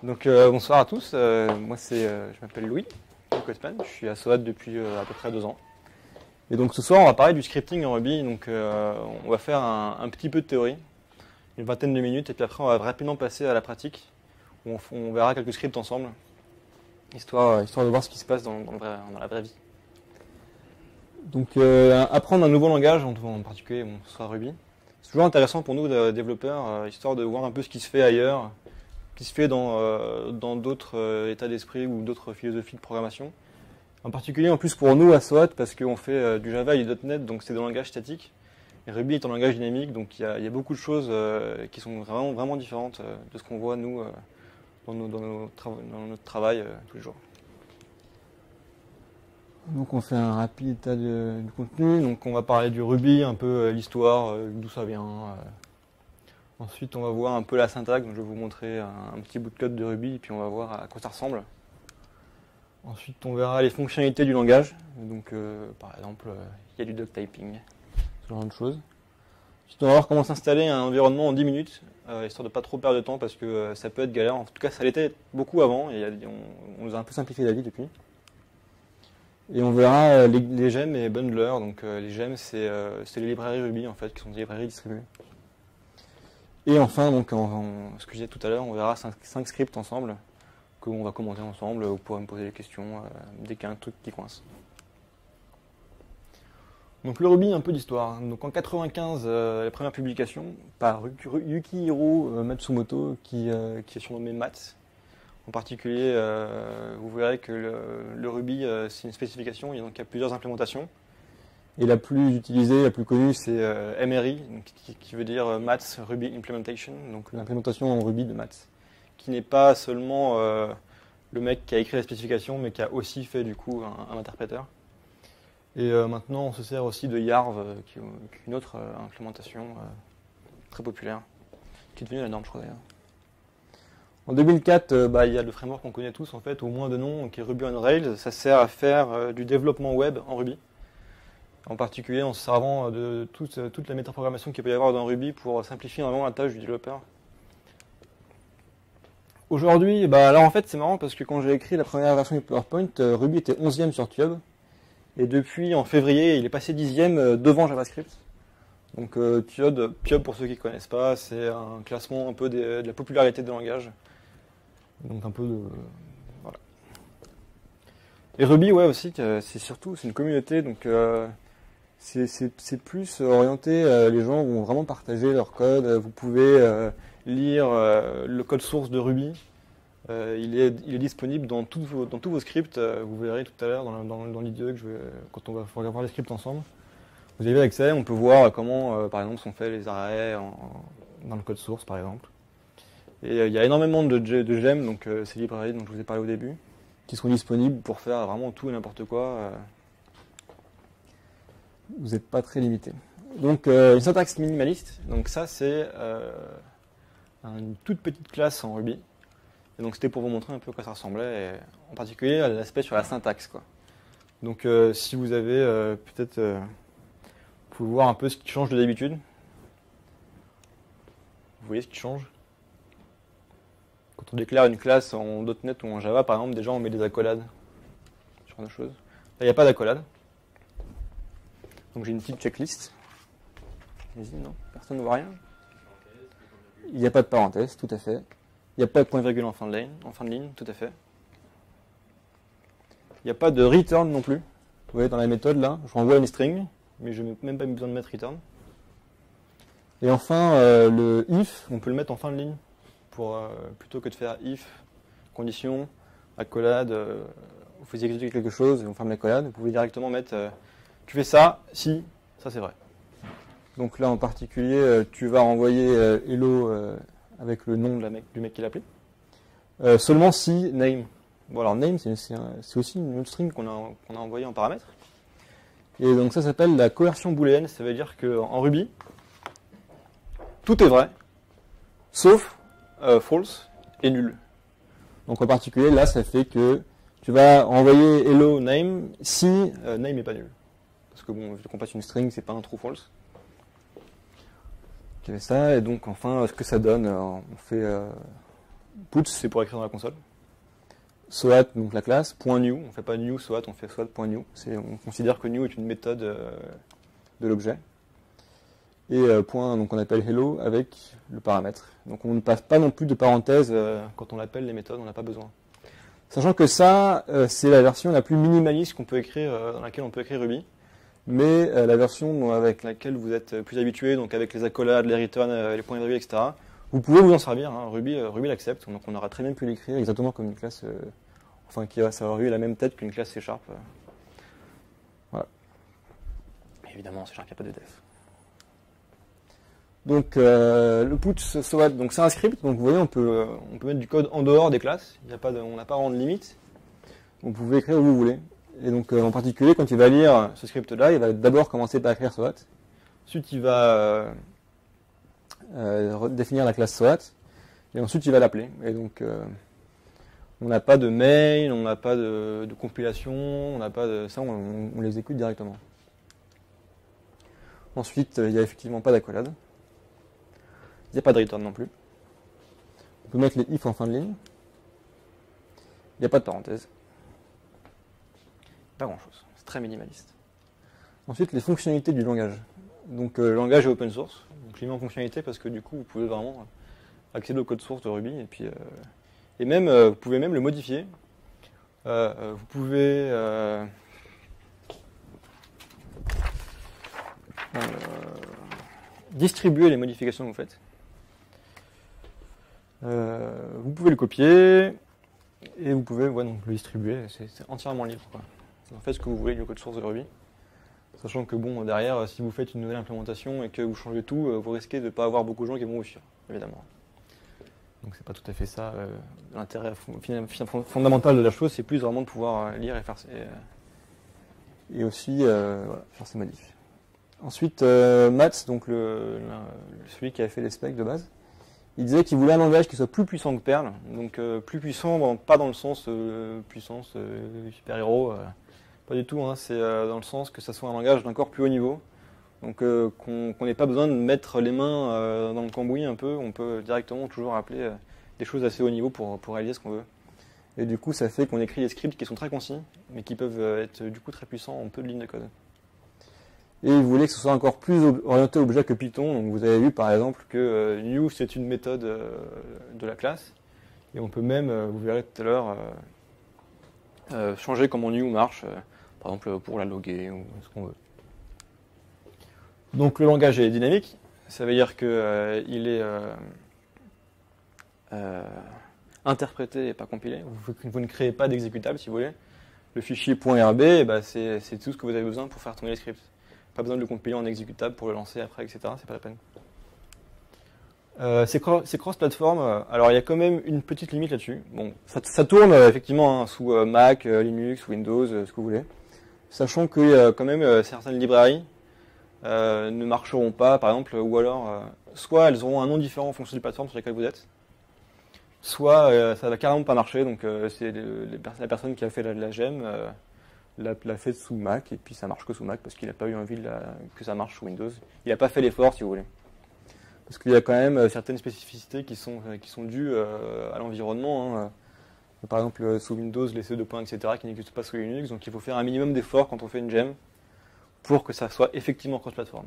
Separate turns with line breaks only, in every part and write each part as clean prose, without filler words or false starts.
Donc bonsoir à tous, moi je m'appelle Louis, Coachman, je suis à SOAT depuis à peu près 2 ans. Et donc ce soir on va parler du scripting en Ruby, donc on va faire un petit peu de théorie, une vingtaine de minutes, et puis après on va rapidement passer à la pratique, où on verra quelques scripts ensemble, histoire de voir ce qui se passe dans la vraie vie. Donc apprendre un nouveau langage, en particulier ce sera Ruby, c'est toujours intéressant pour nous développeurs, histoire de voir un peu ce qui se fait ailleurs, qui se fait dans d'autres états d'esprit ou d'autres philosophies de programmation. En particulier, en plus pour nous à SOAT, parce qu'on fait du Java et du .NET, donc c'est des langages statiques. Et Ruby est un langage dynamique, donc il y a beaucoup de choses qui sont vraiment différentes de ce qu'on voit nous dans notre travail tous les jours. Donc on fait un rapide état du contenu. Donc on va parler du Ruby, un peu l'histoire, d'où ça vient. Ensuite, on va voir un peu la syntaxe, donc je vais vous montrer un petit bout de code de Ruby, et puis on va voir à quoi ça ressemble. Ensuite, on verra les fonctionnalités du langage, donc par exemple, il y a du doc typing, ce genre de choses. Ensuite, on va voir comment s'installer un environnement en 10 minutes, histoire de pas trop perdre de temps, parce que ça peut être galère. En tout cas, ça l'était beaucoup avant, et on nous a un peu simplifié la vie depuis. Et on verra les gemmes et bundlers, donc les gemmes, c'est les librairies Ruby, en fait, qui sont des librairies distribuées. Et enfin, donc, ce que je disais tout à l'heure, on verra 5 scripts ensemble, qu'on va commenter ensemble, vous pourrez me poser des questions dès qu'il y a un truc qui coince. Donc le Ruby, un peu d'histoire. Donc en 95, la première publication par Yukihiro Matsumoto, qui est surnommé Mats. En particulier, vous verrez que le Ruby, c'est une spécification, il y a plusieurs implémentations. Et la plus utilisée, la plus connue, c'est MRI, qui veut dire Mats Ruby Implementation, donc l'implémentation en Ruby de Mats, qui n'est pas seulement le mec qui a écrit la spécification, mais qui a aussi fait du coup un interpréteur. Et maintenant, on se sert aussi de Yarv, qui est une autre implémentation très populaire, qui est devenue la norme, je crois d'ailleurs. En 2004, il y a le framework qu'on connaît tous, en fait, au moins de nom, qui est Ruby on Rails. Ça sert à faire du développement web en Ruby. En particulier en se servant de toute la métaprogrammation qu'il peut y avoir dans Ruby pour simplifier vraiment la tâche du développeur. Aujourd'hui, là en fait c'est marrant parce que quand j'ai écrit la première version du PowerPoint, Ruby était 11e sur Tube. Et depuis en février, il est passé 10e devant JavaScript. Donc Tube, pour ceux qui ne connaissent pas, c'est un classement un peu de la popularité des langages. Donc un peu de... Voilà. Et Ruby, ouais aussi, c'est une communauté, donc... C'est plus orienté, les gens vont vraiment partager leur code, vous pouvez lire le code source de Ruby, il est disponible dans tous vos scripts, vous verrez tout à l'heure dans l'IDE quand on va voir les scripts ensemble. Vous avez accès, on peut voir comment par exemple sont faits les arrêts dans le code source par exemple. Et il y a énormément de gemmes, donc ces librairies dont je vous ai parlé au début, qui sont disponibles pour faire vraiment tout et n'importe quoi. Vous n'êtes pas très limité. Donc une syntaxe minimaliste, donc ça c'est une toute petite classe en Ruby. Et donc c'était pour vous montrer un peu à quoi ça ressemblait, et en particulier l'aspect sur la syntaxe, quoi. Donc si vous avez peut-être, vous pouvez voir un peu ce qui change de d'habitude. Vous voyez ce qui change? Quand on déclare une classe en .NET ou en Java, par exemple, déjà on met des accolades, ce genre de choses. Là il n'y a pas d'accolade. Donc j'ai une petite checklist. Vas-y, non, personne ne voit rien. Il n'y a pas de parenthèse, tout à fait. Il n'y a pas de point-virgule en fin de ligne, tout à fait. Il n'y a pas de return non plus. Vous voyez, dans la méthode là, je renvoie une string, mais je n'ai même pas besoin de mettre return. Et enfin, le if, on peut le mettre en fin de ligne, plutôt que de faire if, condition, accolade, vous faites exécuter quelque chose et on ferme l'accolade, vous pouvez directement mettre... tu fais ça, si, ça c'est vrai. Donc là en particulier, tu vas renvoyer hello avec le nom du mec qui l'a appelé. Seulement si name. Bon alors name c'est aussi une autre string qu'on a envoyé en paramètre. Et donc ça s'appelle la coercion booléenne, ça veut dire qu'en Ruby, tout est vrai, sauf false et nul. Donc en particulier là ça fait que tu vas envoyer hello name si name n'est pas nul. Parce que bon, vu qu'on passe une string, c'est pas un true false. Ok, ça, et donc enfin, ce que ça donne, on fait Puts, c'est pour écrire dans la console. SOAT, donc la classe. .new, on ne fait pas new SOAT, on fait SOAT.new. On considère que new est une méthode de l'objet. Et point, donc on appelle hello avec le paramètre. Donc on ne passe pas non plus de parenthèses quand on appelle les méthodes, on n'a pas besoin. Sachant que ça, c'est la version la plus minimaliste qu'on peut écrire, dans laquelle on peut écrire Ruby. Mais la version avec laquelle vous êtes plus habitué, donc avec les accolades, les returns, les points de virgule, etc., vous pouvez vous en servir. Hein. Ruby l'accepte, donc on aura très bien pu l'écrire exactement comme une classe, enfin qui va avoir eu la même tête qu'une classe C#. Voilà. Évidemment, C# il n'y a pas de def. Donc le put SOAT, donc c'est un script, donc vous voyez on peut mettre du code en dehors des classes, on n'a pas vraiment de limite, vous pouvez écrire où vous voulez. Et donc en particulier quand il va lire ce script là, il va d'abord commencer par écrire SOAT, ensuite il va définir la classe SOAT, et ensuite il va l'appeler. Et donc on n'a pas de mail, on n'a pas de compilation, on n'a pas de ça, on les écoute directement. Ensuite il n'y a effectivement pas d'accolade. Il n'y a pas de return non plus. On peut mettre les if en fin de ligne. Il n'y a pas de parenthèse. Pas grand chose. C'est très minimaliste. Ensuite, les fonctionnalités du langage. Donc le langage est open source. Donc je l'ai mis en fonctionnalité parce que du coup, vous pouvez vraiment accéder au code source de Ruby. Et puis, vous pouvez même le modifier. Vous pouvez distribuer les modifications que vous faites. Vous pouvez le copier et vous pouvez donc, le distribuer, c'est entièrement libre. Quoi. Vous faites ce que vous voulez du code source de Ruby. Sachant que bon, derrière, si vous faites une nouvelle implémentation et que vous changez tout, vous risquez de ne pas avoir beaucoup de gens qui vont vous suivre, évidemment. Donc c'est pas tout à fait ça. L'intérêt fondamental de la chose, c'est plus vraiment de pouvoir lire et faire et aussi voilà, faire ses modifs. Ensuite, Mats, donc celui qui a fait les specs de base, il disait qu'il voulait un langage qui soit plus puissant que Perl, donc plus puissant, bon, pas dans le sens puissance super-héros, pas du tout, hein, c'est dans le sens que ça soit un langage d'encore plus haut niveau, donc qu'on n'ait pas besoin de mettre les mains dans le cambouis un peu, on peut directement toujours appeler des choses assez haut niveau pour réaliser ce qu'on veut. Et du coup, ça fait qu'on écrit des scripts qui sont très concis, mais qui peuvent être du coup très puissants en peu de lignes de code. Et il voulait que ce soit encore plus orienté objet que Python. Donc vous avez vu par exemple que new c'est une méthode de la classe. Et on peut même, vous verrez tout à l'heure, changer comment new marche, par exemple pour la loguer ou ce qu'on veut. Donc le langage est dynamique. Ça veut dire qu'il est interprété et pas compilé. Vous ne créez pas d'exécutable si vous voulez. Le fichier .rb, bah, c'est tout ce que vous avez besoin pour faire tourner les scripts. Pas besoin de le compiler en exécutable pour le lancer après, etc. C'est pas la peine. C'est cross-platform. Alors il y a quand même une petite limite là-dessus. Bon, ça tourne effectivement hein, sous Mac, Linux, Windows, ce que vous voulez. Sachant que quand même certaines librairies ne marcheront pas, par exemple, ou alors soit elles auront un nom différent en fonction des plateformes sur lesquelles vous êtes, soit ça va carrément pas marcher. Donc c'est la personne qui a fait la gemme. L'a fait sous Mac, et puis ça marche que sous Mac, parce qu'il n'a pas eu envie que ça marche sous Windows. Il n'a pas fait l'effort, si vous voulez. Parce qu'il y a quand même certaines spécificités qui sont dues à l'environnement. Hein. Par exemple, sous Windows, les CE2 points, etc., qui n'existent pas sous Linux, donc il faut faire un minimum d'efforts quand on fait une gem, pour que ça soit effectivement cross-platform.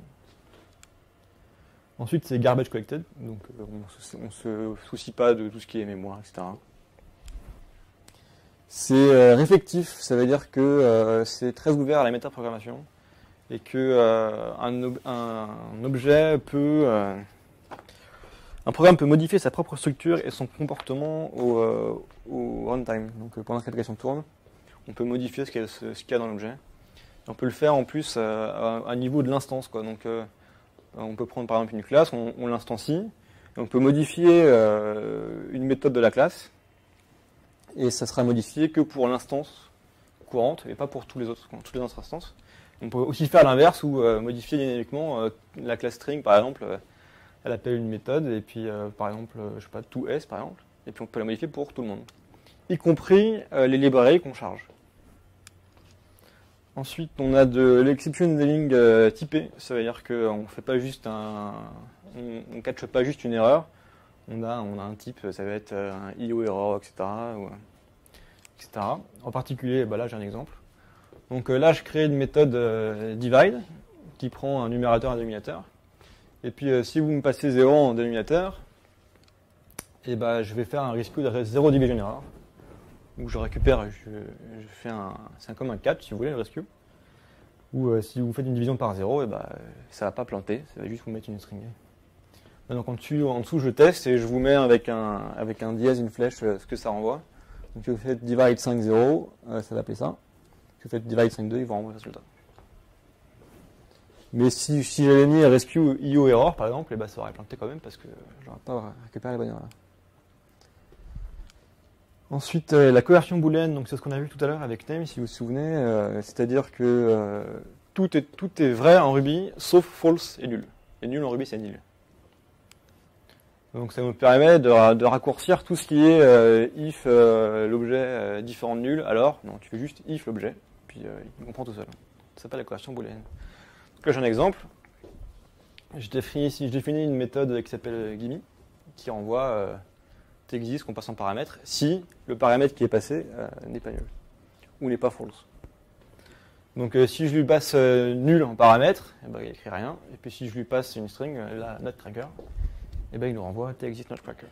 Ensuite, c'est garbage collected, donc on ne se soucie pas de tout ce qui est mémoire, etc. C'est réflectif, ça veut dire que c'est très ouvert à la métaprogrammation et que un programme peut modifier sa propre structure et son comportement au runtime. Donc pendant que l'application tourne, on peut modifier ce qu'il y a dans l'objet. On peut le faire en plus à niveau de l'instance, quoi. Donc on peut prendre par exemple une classe, on l'instancie, et on peut modifier une méthode de la classe. Et ça sera modifié que pour l'instance courante et pas pour toutes les autres instances. On peut aussi faire l'inverse ou modifier dynamiquement la classe string par exemple, elle appelle une méthode et puis par exemple, je sais pas, toS par exemple, et puis on peut la modifier pour tout le monde, y compris les librairies qu'on charge. Ensuite, on a de l'exception handling typé, ça veut dire qu'on fait pas juste on catche pas juste une erreur. on a un type, ça va être un IO error, etc. etc. En particulier, là j'ai un exemple. Donc là je crée une méthode divide qui prend un numérateur et un dénominateur. Et puis si vous me passez 0 en dénominateur, et je vais faire un rescue de 0 division error. Où je récupère, je fais c'est comme un catch si vous voulez, le rescue. Ou si vous faites une division par 0, ça va pas planter, ça va juste vous mettre une string. Donc en dessous je teste et je vous mets avec un dièse, une flèche, ce que ça renvoie. Donc si vous faites divide 5 0, ça va appeler ça. Si vous faites divide 5 2, il va renvoyer ce résultat. Mais si j'avais mis rescue IO error par exemple, ça aurait planté quand même parce que je n'aurais pas récupéré la bonne erreur. Ensuite, la conversion booléenne, donc c'est ce qu'on a vu tout à l'heure avec name, si vous vous souvenez, c'est-à-dire que tout est vrai en Ruby, sauf false et nul. Et nul en Ruby, c'est nil. Donc ça nous permet de raccourcir tout ce qui est if l'objet différent de nul, alors, non, tu fais juste if l'objet, puis il comprend tout seul. Ça s'appelle la conversion booléenne. Donc là j'ai un exemple. Je définis une méthode qui s'appelle gimme, qui renvoie TEXIST qu'on passe en paramètre, si le paramètre qui est passé n'est pas nul, ou n'est pas false. Donc si je lui passe nul en paramètre, il n'écrit rien, et puis si je lui passe une string, la nutcracker, il nous renvoie TEXIST nutcracker.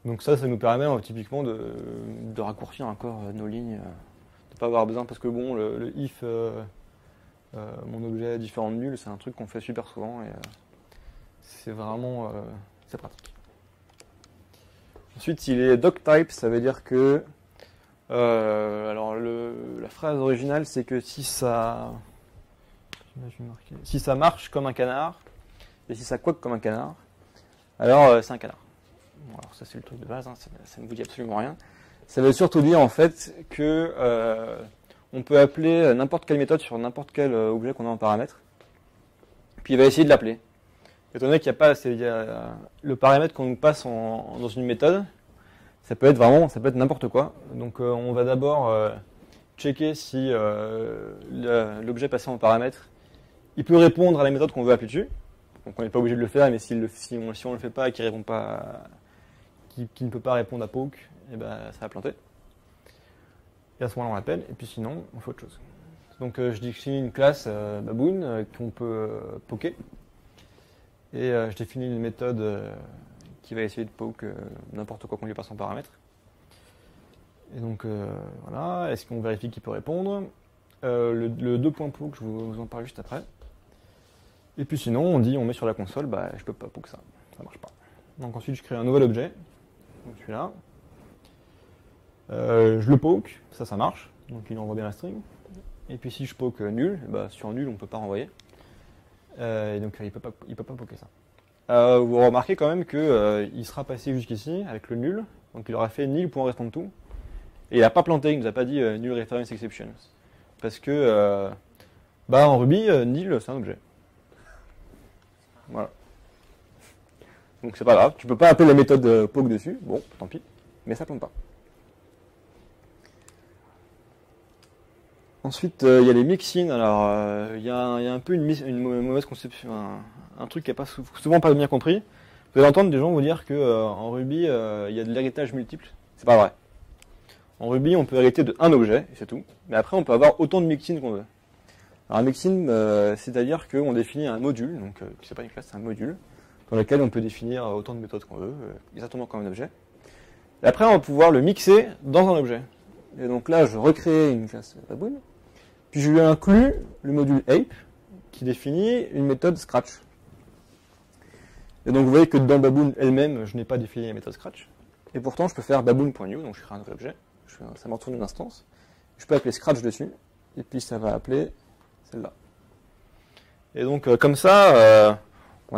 Donc ça nous permet typiquement de raccourcir encore nos lignes, de ne pas avoir besoin, parce que bon, le if mon objet est différent de nul, c'est un truc qu'on fait super souvent, et c'est vraiment c'est pratique. Ensuite, s'il est doctype, ça veut dire que la phrase originale, c'est que si ça marche comme un canard et si ça quack comme un canard, alors c'est un canard. Bon, alors ça c'est le truc de base, ça ne vous dit absolument rien. Ça veut surtout dire en fait que on peut appeler n'importe quelle méthode sur n'importe quel objet qu'on a en paramètre, puis il va essayer de l'appeler. Étant donné qu'il n'y a pas le paramètre qu'on nous passe dans une méthode, ça peut être n'importe quoi. Donc on va d'abord checker si l'objet passé en paramètre, il peut répondre à la méthode qu'on veut appeler dessus. Donc on n'est pas obligé de le faire, mais si on le fait pas et qu'il répond pas, qu'il ne peut pas répondre à poke, ça va planter. Et à ce moment-là on l'appelle, et puis sinon on fait autre chose. Donc je définis une classe baboon qu'on peut poker. Et je définis une méthode qui va essayer de poke n'importe quoi qu'on lui passe en paramètre. Et donc voilà, est-ce qu'on vérifie qu'il peut répondre le 2.poke, je vous en parle juste après. Et puis sinon, on met sur la console, je peux pas poke ça marche pas. Donc ensuite, je crée un nouvel objet, donc celui-là. Je le poke, ça marche, donc il envoie bien la string. Et puis si je poke nul, sur nul, on peut pas renvoyer. Et donc il peut pas poker ça. Vous remarquez quand même qu'il sera passé jusqu'ici avec le nul, donc il aura fait nil.répondre tout, et il n'a pas planté, il nous a pas dit null reference exception, parce que en Ruby nil c'est un objet. Voilà. Donc c'est pas grave, tu peux pas appeler la méthode poke dessus, bon tant pis, mais ça plante pas. Ensuite, il y a les mixins. Alors, il y a un peu une mauvaise conception, un truc qui n'est pas souvent pas bien compris. Vous allez entendre des gens vous dire que en Ruby, il y a de l'héritage multiple. C'est pas vrai. En Ruby, on peut hériter de un objet, et c'est tout. Mais après, on peut avoir autant de mixins qu'on veut. Alors, un mixin, c'est-à-dire qu'on définit un module, donc c'est pas une classe, c'est un module, dans lequel on peut définir autant de méthodes qu'on veut, exactement comme un objet. Et après, on va pouvoir le mixer dans un objet. Et donc là, je recrée une classe baboon. Puis je lui inclus le module ape qui définit une méthode scratch. Et donc vous voyez que dans baboon elle-même, je n'ai pas défini la méthode scratch. Et pourtant, je peux faire baboon.new, donc je crée un nouvel objet. Ça me retourne une instance. Je peux appeler scratch dessus. Et puis ça va appeler celle-là. Et donc comme ça,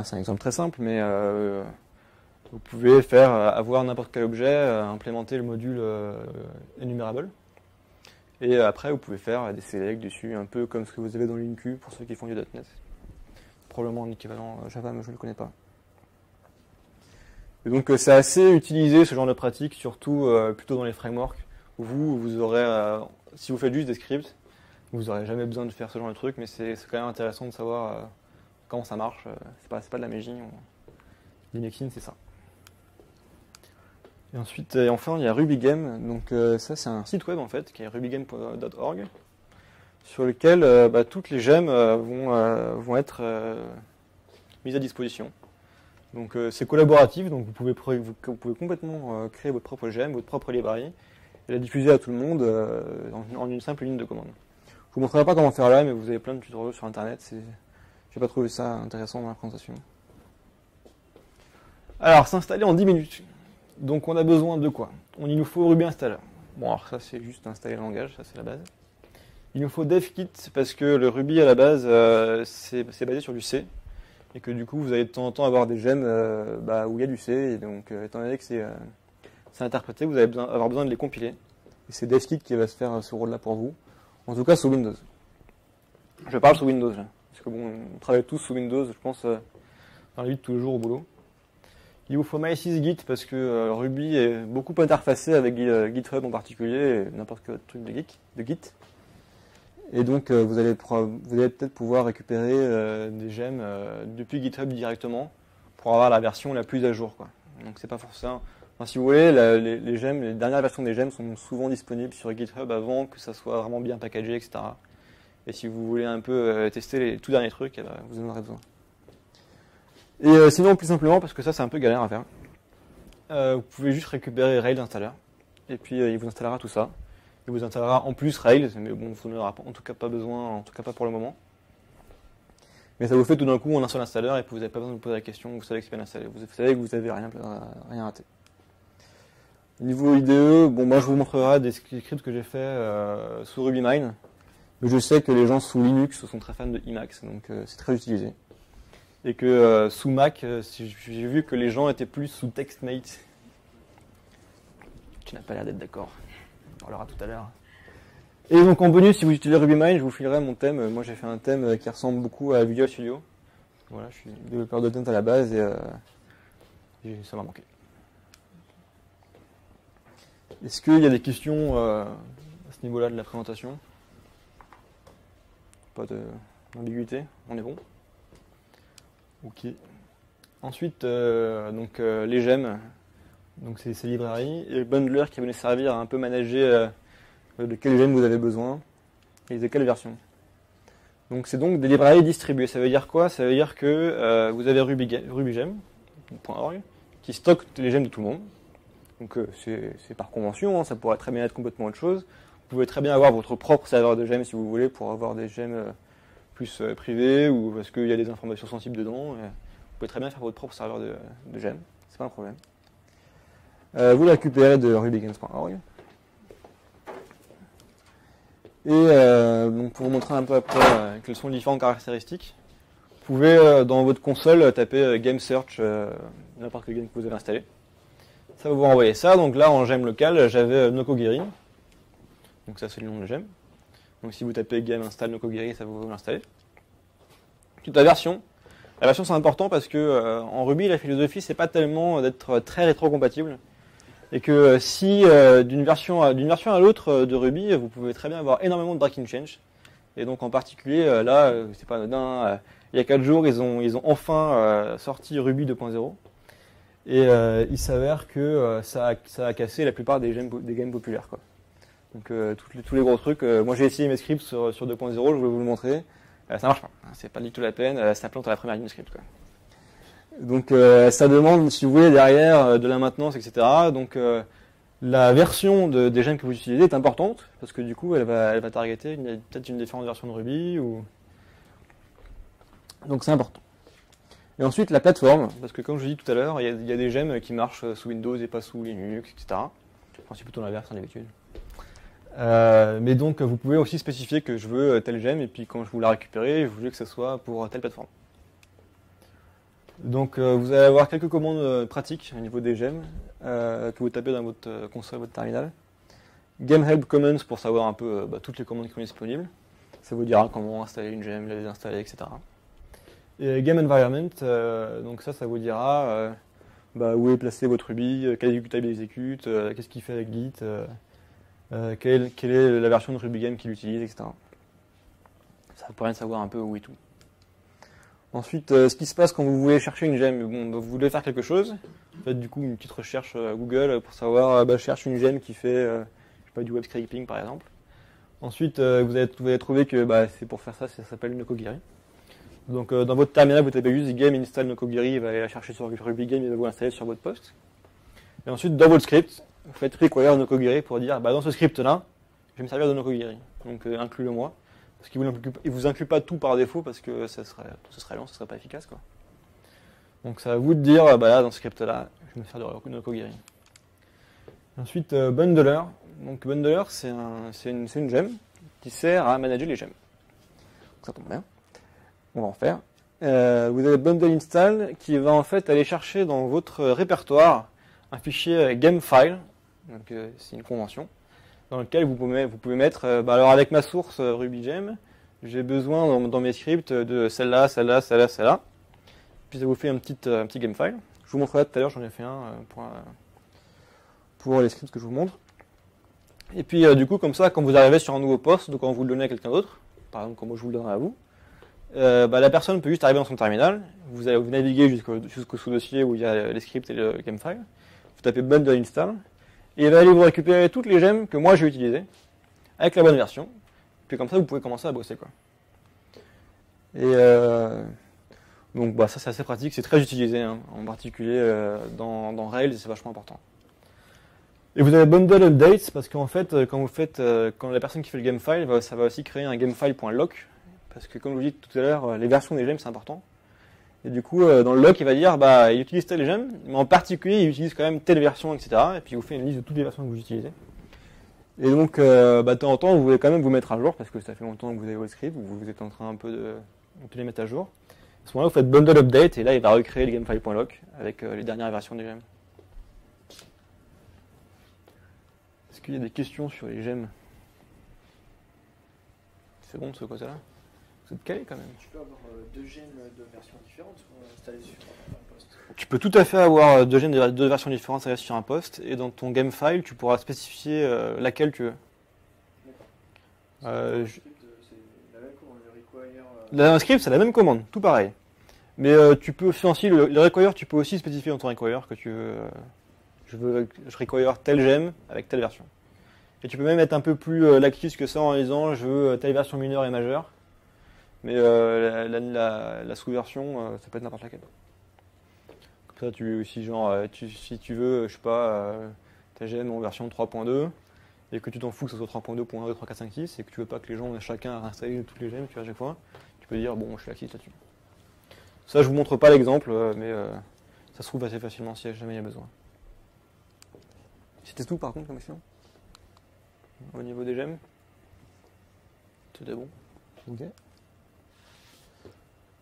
c'est un exemple très simple, mais vous pouvez avoir n'importe quel objet, implémenter le module enumerable. Et après, vous pouvez faire des selects dessus, un peu comme ce que vous avez dans l'InQ pour ceux qui font du .NET. Probablement un équivalent Java, mais je ne le connais pas. Et donc, c'est assez utilisé ce genre de pratique, surtout plutôt dans les frameworks, où vous aurez, si vous faites juste des scripts, vous n'aurez jamais besoin de faire ce genre de truc, mais c'est quand même intéressant de savoir comment ça marche. C'est pas de la magie. Linuxin, c'est ça. Et ensuite, et enfin, il y a RubyGame. Donc ça, c'est un site web en fait, qui est rubygame.org, sur lequel toutes les gemmes vont être mises à disposition. Donc c'est collaboratif, donc vous pouvez complètement créer votre propre gemme, votre propre librairie, et la diffuser à tout le monde en une simple ligne de commande. Je vous montrerai pas comment faire là, mais vous avez plein de tutoriels sur internet. J'ai pas trouvé ça intéressant dans la présentation. Alors, s'installer en 10 minutes. Donc on a besoin de quoi? Il nous faut Ruby Installer. Bon, alors ça c'est juste installer le langage, ça c'est la base. Il nous faut DevKit parce que le Ruby à la base c'est basé sur du C et que du coup vous allez de temps en temps avoir des gemmes où il y a du C et donc étant donné que c'est interprété, vous allez avoir besoin de les compiler. Et c'est DevKit qui va se faire ce rôle-là pour vous. En tout cas sous Windows. Je parle sous Windows là. Parce que bon, on travaille tous sous Windows, je pense, dans la vie de tous les jours au boulot. Il vous faut MySysGit parce que Ruby est beaucoup interfacé avec GitHub en particulier, et n'importe quel autre truc de Git. Et donc vous allez peut-être pouvoir récupérer des gemmes depuis GitHub directement pour avoir la version la plus à jour, quoi. Donc c'est pas forcément. Enfin, si vous voulez, les gemmes, les dernières versions des gemmes sont souvent disponibles sur GitHub avant que ça soit vraiment bien packagé, etc. Et si vous voulez un peu tester les tout derniers trucs, vous en aurez besoin. Et sinon, plus simplement, parce que ça c'est un peu galère à faire, vous pouvez juste récupérer Rails Installer, et puis il vous installera tout ça. Il vous installera en plus Rails, mais bon, vous n'en aurez en tout cas pas besoin, en tout cas pas pour le moment. Mais ça vous fait tout d'un coup un seul installeur, et puis vous n'avez pas besoin de vous poser la question, vous savez que c'est bien installé, vous savez que vous n'avez rien raté. Niveau IDE, bon, moi je vous montrerai des scripts que j'ai fait sous RubyMine, mais je sais que les gens sous Linux sont très fans de Emacs, donc c'est très utilisé. Et que sous Mac, j'ai vu que les gens étaient plus sous TextMate. Tu n'as pas l'air d'être d'accord. On parlera tout à l'heure. Et donc en bonus, si vous utilisez RubyMine, je vous filerai mon thème. Moi j'ai fait un thème qui ressemble beaucoup à Visual Studio. Voilà, je suis développeur de .NET à la base et ça m'a manqué. Est-ce qu'il y a des questions à ce niveau-là de la présentation? Pas d'ambiguïté, on est bon? Ok. Ensuite, les gemmes, donc c'est ces librairies, et le bundler qui va nous servir à un peu manager de quelles gemmes vous avez besoin et de quelle version. Donc c'est donc des librairies distribuées. Ça veut dire quoi? Ça veut dire que vous avez rubygem.org qui stocke les gemmes de tout le monde. Donc c'est par convention, hein, ça pourrait très bien être complètement autre chose. Vous pouvez très bien avoir votre propre serveur de gemmes si vous voulez pour avoir des gemmes plus privées ou parce qu'il y a des informations sensibles dedans. Vous pouvez très bien faire votre propre serveur de gemmes, c'est pas un problème. Vous le récupérez de rubygames.org. Et donc pour vous montrer un peu après quelles sont les différentes caractéristiques, vous pouvez dans votre console taper game search n'importe quel game que vous avez installé. Ça va vous renvoyer ça. Donc là en gemme locale, j'avais Nokogiri. Donc ça c'est le nom de gemme. Donc si vous tapez game install Nokogiri, ça va vous l'installer. Toute la version. La version c'est important parce que en Ruby la philosophie c'est pas tellement d'être très rétro-compatible. Et que si d'une version à l'autre de Ruby, vous pouvez très bien avoir énormément de breaking change. Et donc en particulier là, c'est pas anodin, il y a 4 jours ils ont enfin sorti Ruby 2.0. Et il s'avère que ça a cassé la plupart des games populaires, quoi. Donc tous les gros trucs. Moi j'ai essayé mes scripts sur 2.0, je voulais vous le montrer. Ça marche pas, c'est pas du tout la peine, ça plante à la première ligne de script, quoi. Donc ça demande, si vous voulez, derrière de la maintenance, etc. Donc la version des gemmes que vous utilisez est importante, parce que du coup elle va targeter peut-être une différente version de Ruby. Donc c'est important. Et ensuite la plateforme, parce que comme je l'ai dit tout à l'heure, il y a des gemmes qui marchent sous Windows et pas sous Linux, etc. Enfin c'est plutôt l'inverse, hein, d'habitude. Mais donc vous pouvez aussi spécifier que je veux telle gemme, et puis quand je vous la récupérer, je veux que ce soit pour telle plateforme. Donc vous allez avoir quelques commandes pratiques au niveau des gemmes que vous tapez dans votre console, votre terminal. Game Help Commands pour savoir un peu toutes les commandes qui sont disponibles. Ça vous dira comment installer une gemme, la désinstaller, etc. Et Game Environment, donc ça vous dira où est placé votre Ruby, quel exécutable il exécute, qu'est-ce qu'il fait avec Git, quelle est la version de RubyGame qu'il utilise, etc. Ça vous permet de savoir un peu où est tout. Ensuite, ce qui se passe quand vous voulez chercher une gemme, bon, vous voulez faire quelque chose, vous faites du coup une petite recherche Google pour savoir, je cherche une gemme qui fait, je sais pas, du web scraping par exemple. Ensuite, vous allez trouver que c'est pour faire ça, ça s'appelle Nokogiri. Donc dans votre terminal, vous tapez juste game install Nokogiri, il va aller la chercher sur RubyGame, il va vous l'installer sur votre poste. Et ensuite, dans votre script, vous faites require Nokogiri pour dire, dans ce script-là, je vais me servir de Nokogiri. Donc inclus-le moi. Parce qu'il ne vous inclut pas tout par défaut parce que ce serait long, ce serait pas efficace, quoi. Donc c'est à vous de dire, là, dans ce script-là, je vais me faire de Nokogiri. Ensuite, bundler. Donc bundler, c'est une gemme qui sert à manager les gemmes. Donc ça tombe bien. On va en faire. Vous avez bundle install qui va en fait aller chercher dans votre répertoire un fichier gamefile. Donc c'est une convention dans lequel vous pouvez mettre, alors avec ma source RubyGem, j'ai besoin dans mes scripts de celle-là, celle-là, celle-là, celle-là. Puis ça vous fait un petit gamefile. Je vous montrerai tout à l'heure, j'en ai fait un pour les scripts que je vous montre. Et puis du coup, comme ça, quand vous arrivez sur un nouveau poste, donc quand vous le donnez à quelqu'un d'autre, par exemple quand moi je vous le donnerai à vous, la personne peut juste arriver dans son terminal, vous naviguez jusqu'au sous-dossier où il y a les scripts et le gamefile, vous tapez bundle install, et il va aller vous récupérer toutes les gemmes que moi j'ai utilisées, avec la bonne version, puis comme ça vous pouvez commencer à bosser, quoi. Et donc ça c'est assez pratique, c'est très utilisé, hein, en particulier dans Rails, c'est vachement important. Et vous avez bundle updates, parce qu'en fait, quand la personne qui fait le gamefile, ça va aussi créer un gamefile.lock, parce que comme je vous dis tout à l'heure, les versions des gemmes c'est important. Et du coup, dans le lock, il va dire, il utilise telle gemme, mais en particulier, il utilise quand même telle version, etc. Et puis il vous fait une liste de toutes les versions que vous utilisez. Et donc, de temps en temps, vous voulez quand même vous mettre à jour, parce que ça fait longtemps que vous avez votre script, vous êtes en train un peu de les mettre à jour. À ce moment-là, vous faites bundle update, et là, il va recréer le gamefile.lock avec les dernières versions des gemmes. Est-ce qu'il y a des questions sur les gemmes? C'est bon de ce côté-là? Vous êtes calé quand même.
Tu peux avoir deux gemmes de versions différentes installées sur un poste.
Tu peux tout à fait avoir deux gemmes de deux versions différentes installées sur un poste, et dans ton gamefile, tu pourras spécifier laquelle tu veux.
Le script, c'est la même commande, le require.
Le script, c'est la même commande, tout pareil. Mais tu peux aussi le require, tu peux aussi spécifier dans ton require que tu veux. Je require telle gemme avec telle version. Et tu peux même être un peu plus laxiste que ça en disant je veux telle version mineure et majeure. Mais la sous-version, ça peut être n'importe laquelle. Comme ça, si tu veux, je sais pas, ta gemme en version 3.2, et que tu t'en fous que ce soit 3.2.1, 3, 4, 5, 6, et que tu veux pas que les gens, chacun réinstalle toutes les gemmes, à chaque fois, tu peux dire, bon, je suis laxiste là-dessus. Ça, je vous montre pas l'exemple, mais ça se trouve assez facilement si jamais il y a besoin. C'était tout par contre comme question au niveau des gemmes? C'était bon? Ok.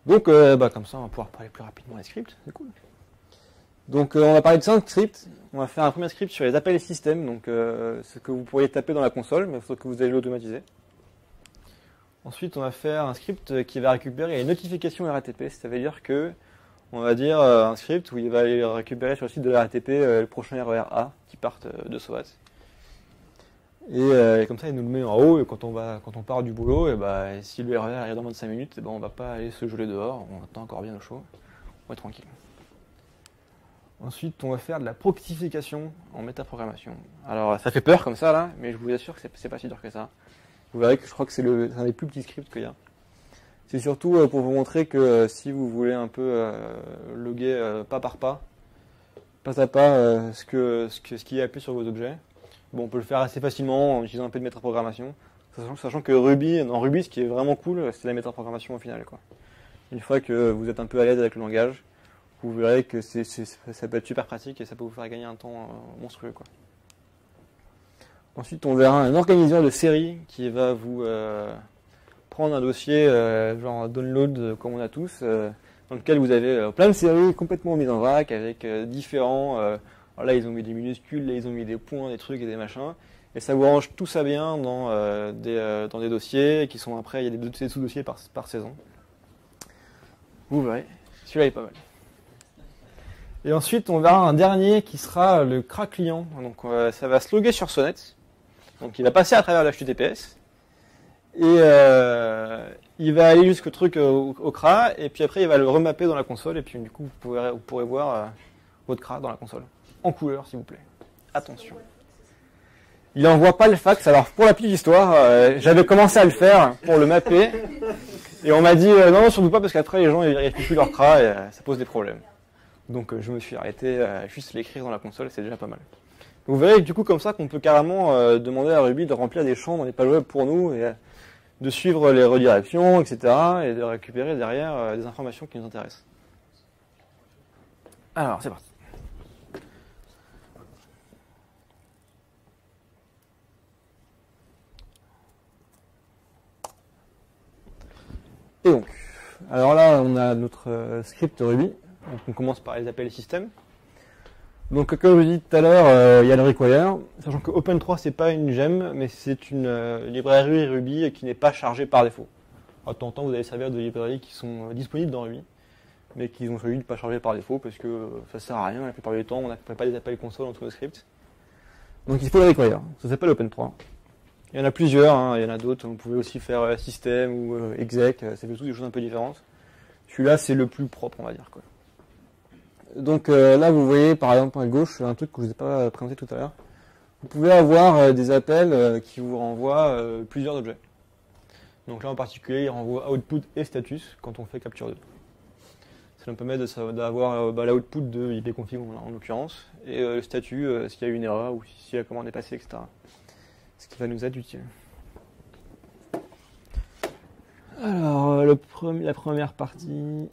Donc, comme ça, on va pouvoir parler plus rapidement des scripts, c'est cool. Donc, on va parler de 5 scripts. On va faire un premier script sur les appels système, donc ce que vous pourriez taper dans la console, mais il faut que vous allez l'automatiser. Ensuite, on va faire un script qui va récupérer les notifications RATP, c'est-à-dire que, on va dire un script où il va aller récupérer sur le site de la RATP le prochain RER A qui parte de SOAS. Et comme ça, il nous le met en haut, et quand on part du boulot, et si le RER arrive dans moins de 5 minutes, on va pas aller se geler dehors, on attend encore bien au chaud, on va être tranquille. Ensuite, on va faire de la proxyfication en métaprogrammation. Alors, ça fait peur comme ça, là, mais je vous assure que c'est pas si dur que ça. Vous verrez que je crois que c'est un des plus petits scripts qu'il y a. C'est surtout pour vous montrer que si vous voulez un peu loguer pas par pas à pas, ce qui est appelé sur vos objets, on peut le faire assez facilement en utilisant un peu de métaprogrammation, sachant que en Ruby, ce qui est vraiment cool, c'est la métaprogrammation au final, quoi. Une fois que vous êtes un peu à l'aise avec le langage, vous verrez que ça peut être super pratique et ça peut vous faire gagner un temps monstrueux, quoi. Ensuite, on verra un organiseur de série qui va vous prendre un dossier genre download comme on a tous, dans lequel vous avez plein de séries complètement mises en vrac avec différents. Là, ils ont mis des minuscules, là, ils ont mis des points, des trucs et des machins. Et ça vous range tout ça bien dans des dossiers qui sont après, il y a des sous-dossiers par saison. Vous verrez, celui-là est pas mal. Et ensuite, on verra un dernier qui sera le CRA client. Donc, ça va se loguer sur Sonnet. Donc, il va passer à travers l'HTTPS. Et il va aller jusqu'au truc au CRA, et puis après il va le remapper dans la console, et puis du coup vous pourrez voir votre CRA dans la console. En couleur, s'il vous plaît. Attention. Il envoie pas le fax, alors pour la petite histoire, j'avais commencé à le faire pour le mapper, et on m'a dit non, surtout pas, parce qu'après les gens ils vérifient plus leur CRA, et ça pose des problèmes. Donc je me suis arrêté à juste l'écrire dans la console, c'est déjà pas mal. Vous verrez du coup comme ça qu'on peut carrément demander à Ruby de remplir des champs dans les pages web pour nous, et de suivre les redirections, etc. et de récupérer derrière des informations qui nous intéressent. Alors, c'est parti. Et donc, alors là, on a notre script Ruby. Donc on commence par les appels système. Donc comme je vous dis tout à l'heure, il y a le require, sachant que Open3 c'est pas une gemme, mais c'est une librairie Ruby qui n'est pas chargée par défaut. Alors, de temps en temps, vous allez servir de librairies qui sont disponibles dans Ruby, mais qui ont choisi de ne pas charger par défaut parce que ça sert à rien. La plupart du temps, on n'appelle pas des appels console entre nos scripts. Donc il faut le require. Ça s'appelle Open3. Il y en a plusieurs, hein. Il y en a d'autres. Vous pouvez aussi faire système ou exec. Ça fait tous des choses un peu différentes. Celui-là, c'est le plus propre, on va dire, quoi. Donc là, vous voyez par exemple à gauche un truc que je vous ai pas présenté tout à l'heure. Vous pouvez avoir des appels qui vous renvoient plusieurs objets. Donc là en particulier, il renvoie output et status quand on fait capture 2. Ça nous permet d'avoir l'output de ipconfig en l'occurrence, et le statut, s'il y a eu une erreur ou si la commande est passée, etc. Ce qui va nous être utile. Alors, la première partie.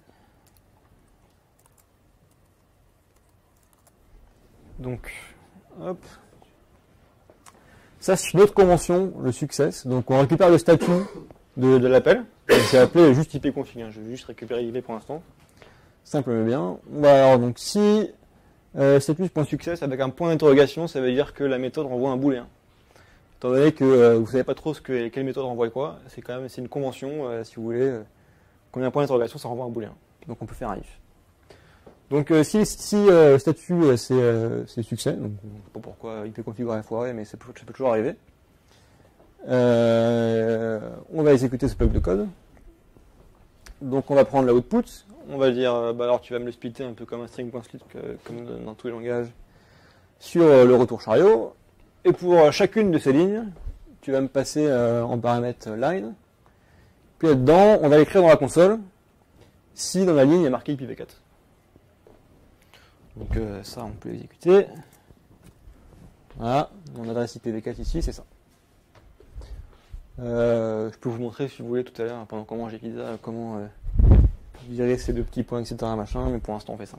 Donc, hop. Ça, c'est une autre convention, le success. Donc, on récupère le statut de l'appel. C'est appelé juste ipconfig. Je vais juste récupérer l'IP pour l'instant. Simple mais bien. Voilà, alors, donc, si statut.success avec un point d'interrogation, ça veut dire que la méthode renvoie un booléen. Étant donné que vous savez pas trop quelle méthode renvoie quoi, c'est une convention, si vous voulez. Quand il y a un point d'interrogation, ça renvoie un booléen. Donc, on peut faire un if. Donc si statut c'est succès, donc je sais pas pourquoi ipconfig aurait foiré, mais ça peut toujours arriver. On va exécuter ce bloc de code. Donc on va prendre l'output, on va dire alors tu vas me le splitter un peu comme un string.split comme dans tous les langages sur le retour chariot. Et pour chacune de ces lignes, tu vas me passer en paramètre line. Puis là-dedans, on va l'écrire dans la console si dans la ligne il y a marqué IPv4. Donc ça, on peut l'exécuter. Voilà, mon adresse IPv4 ici, c'est ça. Je peux vous montrer, si vous voulez, tout à l'heure, pendant comment j'ai fait ça, comment virer ces deux petits points, etc. Machin, mais pour l'instant, on fait ça.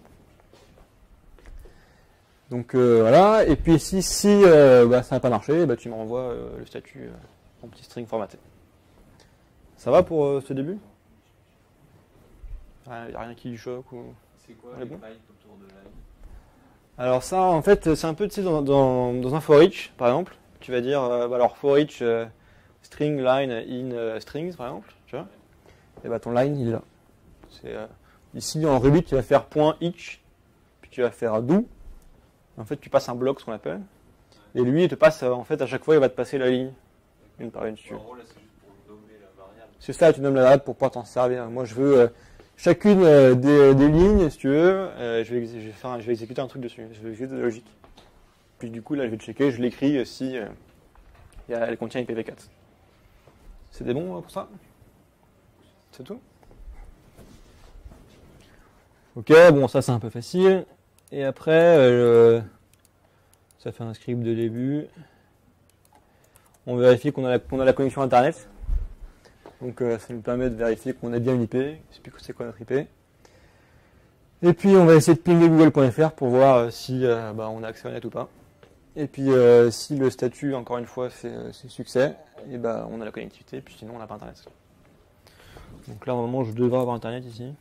Donc voilà, et puis si ça n'a pas marché, tu me renvoies le statut en petit string formaté. Ça va pour ce début? Il n'y a rien qui du choc ou...
C'est quoi les pipes autour de line?
Alors ça, en fait, c'est un peu, tu sais, dans un for each, par exemple, tu vas dire, alors for each string line in strings, par exemple, tu vois, et ton line, il est là. Ici, en Ruby, tu vas faire .each, puis tu vas faire do. En fait, tu passes un bloc, ce qu'on appelle, et lui, il te passe, en fait, à chaque fois, il va te passer la ligne, une par une, si tu veux.
En gros, là, c'est juste pour nommer la variable.
C'est ça, tu nommes la variable pour pouvoir t'en servir. Moi, je veux chacune des lignes, si tu veux, je vais exécuter un truc dessus. Je vais exécuter de la logique. Puis du coup, là, je vais checker, je l'écris si elle contient IPv4. C'était bon pour ça? C'est tout? Ok, bon, ça c'est un peu facile. Et après, ça fait un script de début. On vérifie qu'on a la connexion Internet. Donc ça nous permet de vérifier qu'on a bien une IP, c'est quoi notre IP. Et puis on va essayer de pinguer google.fr pour voir si on a accès au net ou pas. Et puis si le statut, encore une fois, c'est succès, et on a la connectivité, puis sinon on n'a pas Internet. Donc là normalement je devrais avoir Internet ici.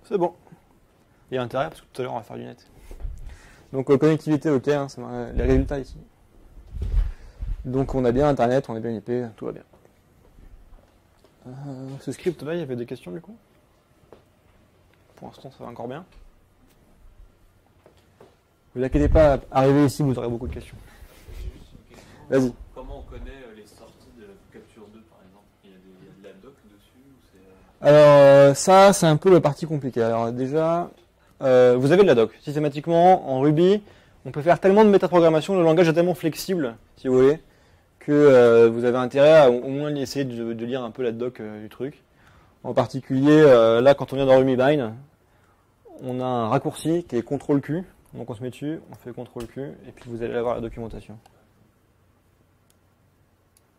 C'est bon. Il y a intérêt parce que tout à l'heure on va faire du net. Donc connectivité, ok, hein, c'est les résultats ici. Donc on a bien Internet, on a bien IP, tout va bien. Ce script là, il y avait des questions du coup? Pour l'instant ça va encore bien. Vous inquiétez pas, arrivez ici, vous aurez beaucoup de questions.
J'ai juste une question.
Vas-y.
Comment on connaît les sorties de Capture 2 par exemple? Il y a de la doc dessus ou c'est...
Alors ça, c'est un peu la partie compliquée. Alors déjà, vous avez de la doc. Systématiquement, en Ruby, on peut faire tellement de métaprogrammation, le langage est tellement flexible, si vous voulez, que vous avez intérêt à au moins essayer de lire un peu la doc du truc. En particulier, là, quand on vient dans RubyBind, on a un raccourci qui est CTRL-Q. Donc on se met dessus, on fait CTRL-Q, et puis vous allez avoir la documentation.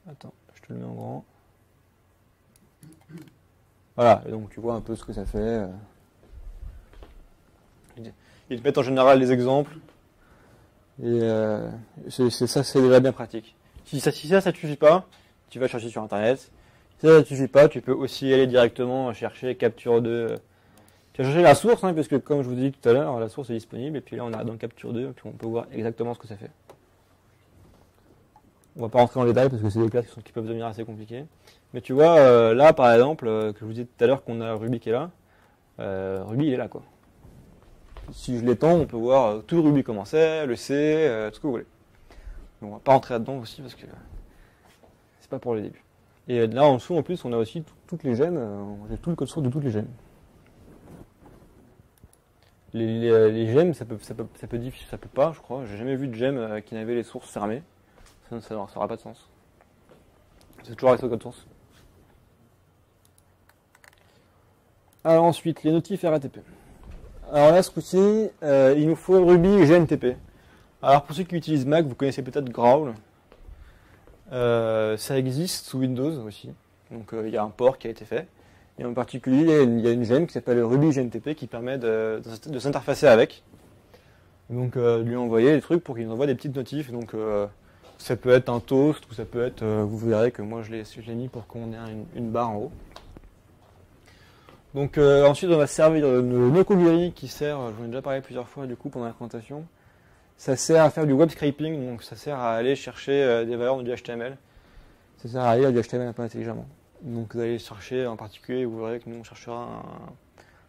Attends, je te le mets en grand. Voilà, et donc tu vois un peu ce que ça fait. Ils te mettent en général les exemples. Et ça, c'est déjà bien pratique. Si ça ne suffit pas, tu vas chercher sur Internet. Si ça ne suffit pas, tu peux aussi aller directement chercher Capture 2. Tu vas chercher la source, hein, parce que comme je vous ai dit tout à l'heure, la source est disponible. Et puis là, on a dans Capture 2, puis on peut voir exactement ce que ça fait. On va pas rentrer dans les détails parce que c'est des classes qui peuvent devenir assez compliquées. Mais tu vois, là par exemple, que je vous disais tout à l'heure qu'on a Ruby qui est là, Ruby il est là quoi. Si je l'étends, on peut voir tout Ruby comment c'est, le C, tout ce que vous voulez. Mais on va pas rentrer là-dedans aussi parce que c'est pas pour le début. Et là en dessous en plus, on a aussi toutes les gemmes, j'ai tout le code source de toutes les gemmes. Les gemmes, ça peut pas, je crois. J'ai jamais vu de gemmes qui n'avaient les sources fermées. Ça n'aura pas de sens. C'est toujours avec ce code source. Alors ensuite, les notifs RATP. Alors là, ce coup-ci, il nous faut Ruby GNTP. Alors pour ceux qui utilisent Mac, vous connaissez peut-être Growl. Ça existe sous Windows aussi. Donc il y a un port qui a été fait. Et en particulier, il y a une gemme qui s'appelle Ruby GNTP qui permet de s'interfacer avec. Donc de lui envoyer des trucs pour qu'il nous envoie des petites notifs. Donc ça peut être un toast ou ça peut être, vous verrez que moi je l'ai mis pour qu'on ait une barre en haut. Donc ensuite on va servir le Nokogiri qui sert, j'en ai déjà parlé plusieurs fois du coup pendant la présentation. Ça sert à faire du web scraping, donc ça sert à aller chercher des valeurs du HTML. Ça sert à lire du HTML un peu intelligemment. Donc vous allez chercher en particulier, vous verrez que nous on cherchera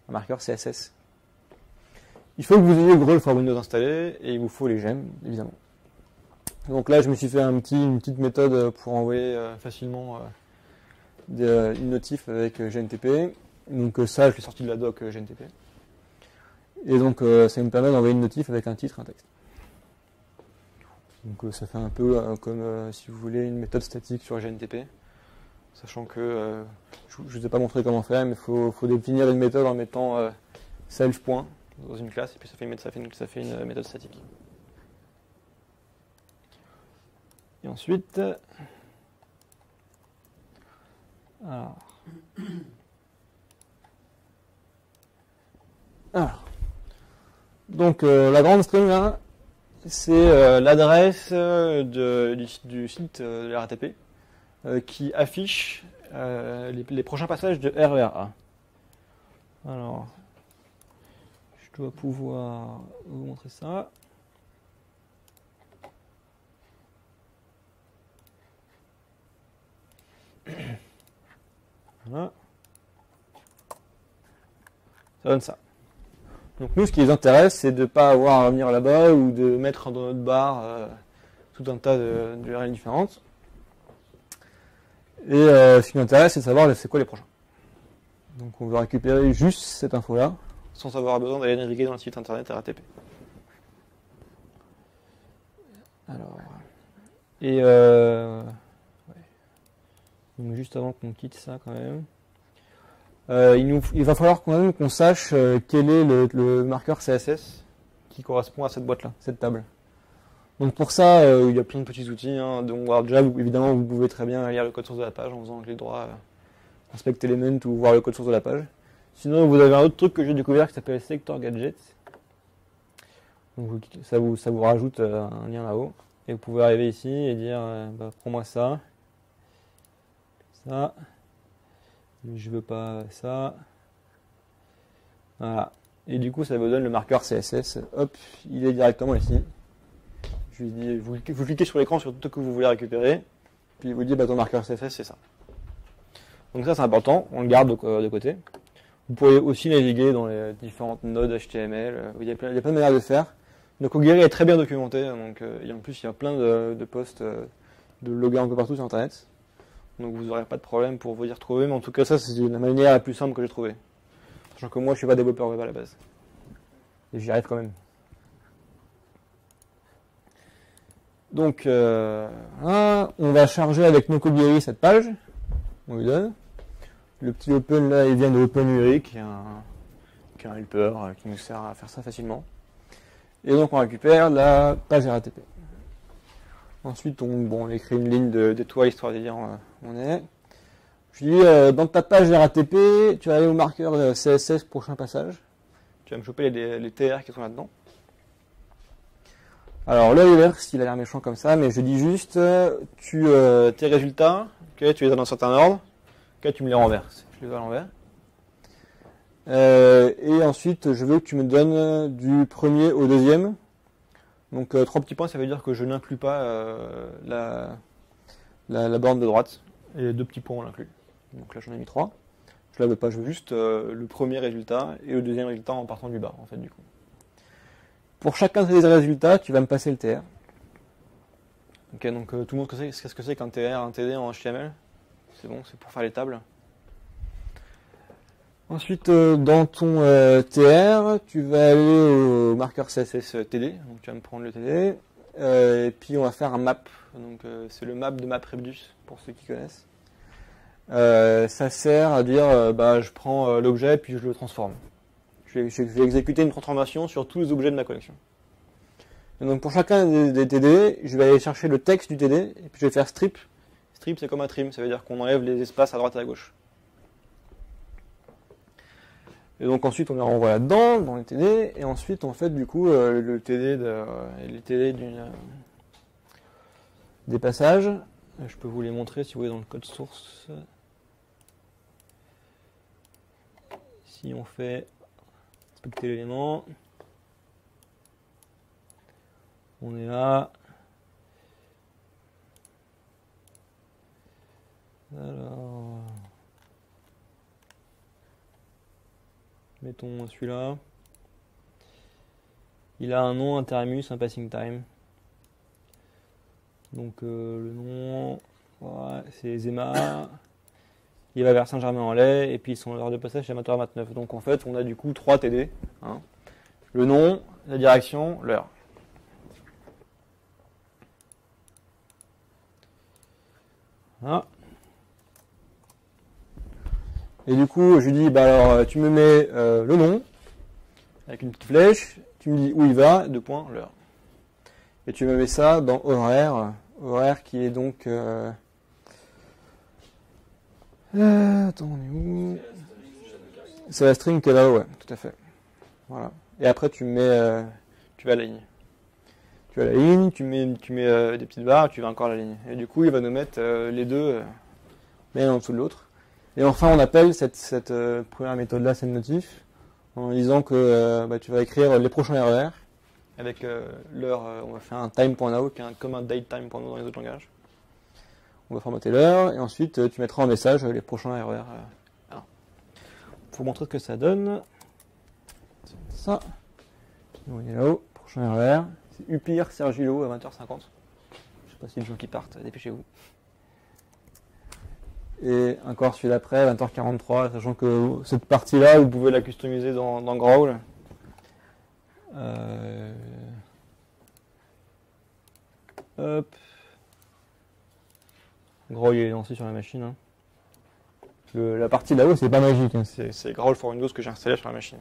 un marqueur CSS. Il faut que vous ayez Growl for Windows installé et il vous faut les gemmes évidemment. Donc là, je me suis fait une petite méthode pour envoyer facilement une notif avec GNTP. Donc ça, je l'ai sorti de la doc GNTP. Et donc ça me permet d'envoyer une notif avec un titre, un texte. Donc ça fait un peu comme si vous voulez une méthode statique sur GNTP. Sachant que je ne vous ai pas montré comment faire, mais il faut définir une méthode en mettant self point dans une classe et puis ça fait une méthode statique. Et ensuite, donc la grande string là, c'est l'adresse du site de la RATP qui affiche les prochains passages de RERA. Alors, je dois pouvoir vous montrer ça. Voilà. Ça donne ça. Donc nous, ce qui les intéresse, c'est de ne pas avoir à revenir là-bas ou de mettre dans notre barre tout un tas de URL différentes. Et ce qui nous intéresse, c'est de savoir c'est quoi les prochains. Donc on veut récupérer juste cette info-là, sans avoir besoin d'aller naviguer dans le site internet RATP. Alors, et donc juste avant qu'on quitte ça quand même, il va falloir quand même qu'on sache quel est le marqueur CSS qui correspond à cette boîte-là, cette table. Donc pour ça, il y a plein de petits outils. Hein. Donc alors déjà, évidemment, vous pouvez très bien lire le code source de la page en faisant clic droit, inspect element ou voir le code source de la page. Sinon, vous avez un autre truc que j'ai découvert qui s'appelle Selector Gadget. Donc ça vous rajoute un lien là-haut. Et vous pouvez arriver ici et dire, prends-moi ça. Ça. Je veux pas ça. Voilà. Et du coup, ça vous donne le marqueur CSS. Hop, il est directement ici. Je lui dis, vous cliquez sur l'écran sur tout ce que vous voulez récupérer. Puis il vous dit, ton marqueur CSS, c'est ça. Donc ça, c'est important. On le garde de côté. Vous pouvez aussi naviguer dans les différentes nodes HTML. Il y a plein de manières de faire. Nokogiri est très bien documenté, donc et en plus il y a plein de posts de logueurs un peu partout sur internet. Donc vous n'aurez pas de problème pour vous y retrouver, mais en tout cas ça c'est la manière la plus simple que j'ai trouvée. Sachant que moi je suis pas développeur web à la base. Et j'y arrive quand même. Donc voilà, on va charger avec Nokogiri cette page. On lui donne. Le petit open là il vient de OpenUI qui est un helper qui nous sert à faire ça facilement. Et donc on récupère la page RATP. Ensuite on écrit une ligne d'étoile histoire de dire où on est. Je dis dans ta page RATP, tu vas aller au marqueur CSS prochain passage. Tu vas me choper les TR qui sont là-dedans. Alors là l'inverse il a l'air méchant comme ça, mais je dis juste tes résultats, okay, tu les donnes dans un certain ordre, okay, tu me les renverses. Je les donne à l'envers. Et ensuite, je veux que tu me donnes du premier au deuxième. Donc 3 petits points, ça veut dire que je n'inclus pas la borne de droite. Et les 2 petits points, on l'inclut. Donc là, j'en ai mis 3. Je la veux pas, je veux juste le premier résultat et le deuxième résultat en partant du bas, en fait, du coup. Pour chacun de ces résultats, tu vas me passer le TR. Ok, donc tout le monde sait ce que c'est qu'un TR, un TD en HTML. C'est bon, c'est pour faire les tables. Ensuite, dans ton TR, tu vas aller au marqueur CSS TD, donc tu vas me prendre le TD, et puis on va faire un map, donc c'est le map de MapReduce, pour ceux qui connaissent. Ça sert à dire, je prends l'objet, puis je le transforme. Je vais exécuter une transformation sur tous les objets de ma collection. Et donc pour chacun des TD, je vais aller chercher le texte du TD, et puis je vais faire strip. Strip, c'est comme un trim, ça veut dire qu'on enlève les espaces à droite et à gauche. Et donc ensuite on les renvoie là-dedans, dans les TD, et ensuite on fait du coup les TD des passages. Je peux vous les montrer si vous voulez dans le code source. Si on fait inspecter l'élément, on est là. Alors, mettons celui-là. Il a un nom, un terminus, un passing time. Donc le nom, ouais, c'est Zema. Il va vers Saint-Germain-en-Laye et puis son heure de passage c'est amateur 29. Donc en fait on a du coup 3 TD. Hein. Le nom, la direction, l'heure. Voilà. Et du coup je lui dis alors tu me mets le nom avec une petite flèche, tu me dis où il va, 2 points, l'heure. Et tu me mets ça dans horaire qui est donc attends, on est où? C'est la string qui est là-haut, ouais, tout à fait. Voilà. Et après, tu vas à la ligne. Tu vas à la ligne, tu mets des petites barres, tu vas encore à la ligne. Et du coup, il va nous mettre les deux, l'un en dessous de l'autre. Et enfin, on appelle cette première méthode-là, sendNotif, en disant que tu vas écrire les prochains RER avec l'heure. On va faire un time.now qui est comme un datetime.now dans les autres langages. On va formater l'heure et ensuite tu mettras en message les prochains RER. Pour montrer ce que ça donne, c'est ça. On est là-haut, prochain RER. C'est Upir Sergilo à 20h50. Je sais pas s'il y a des gens qui partent, dépêchez-vous. Et encore celui d'après, 20h43, sachant que cette partie-là, vous pouvez la customiser dans Growl. Hop. Growl il est lancé sur la machine. Hein. La partie là-haut, c'est pas magique. Hein. C'est Growl for Windows que j'ai installé sur la machine.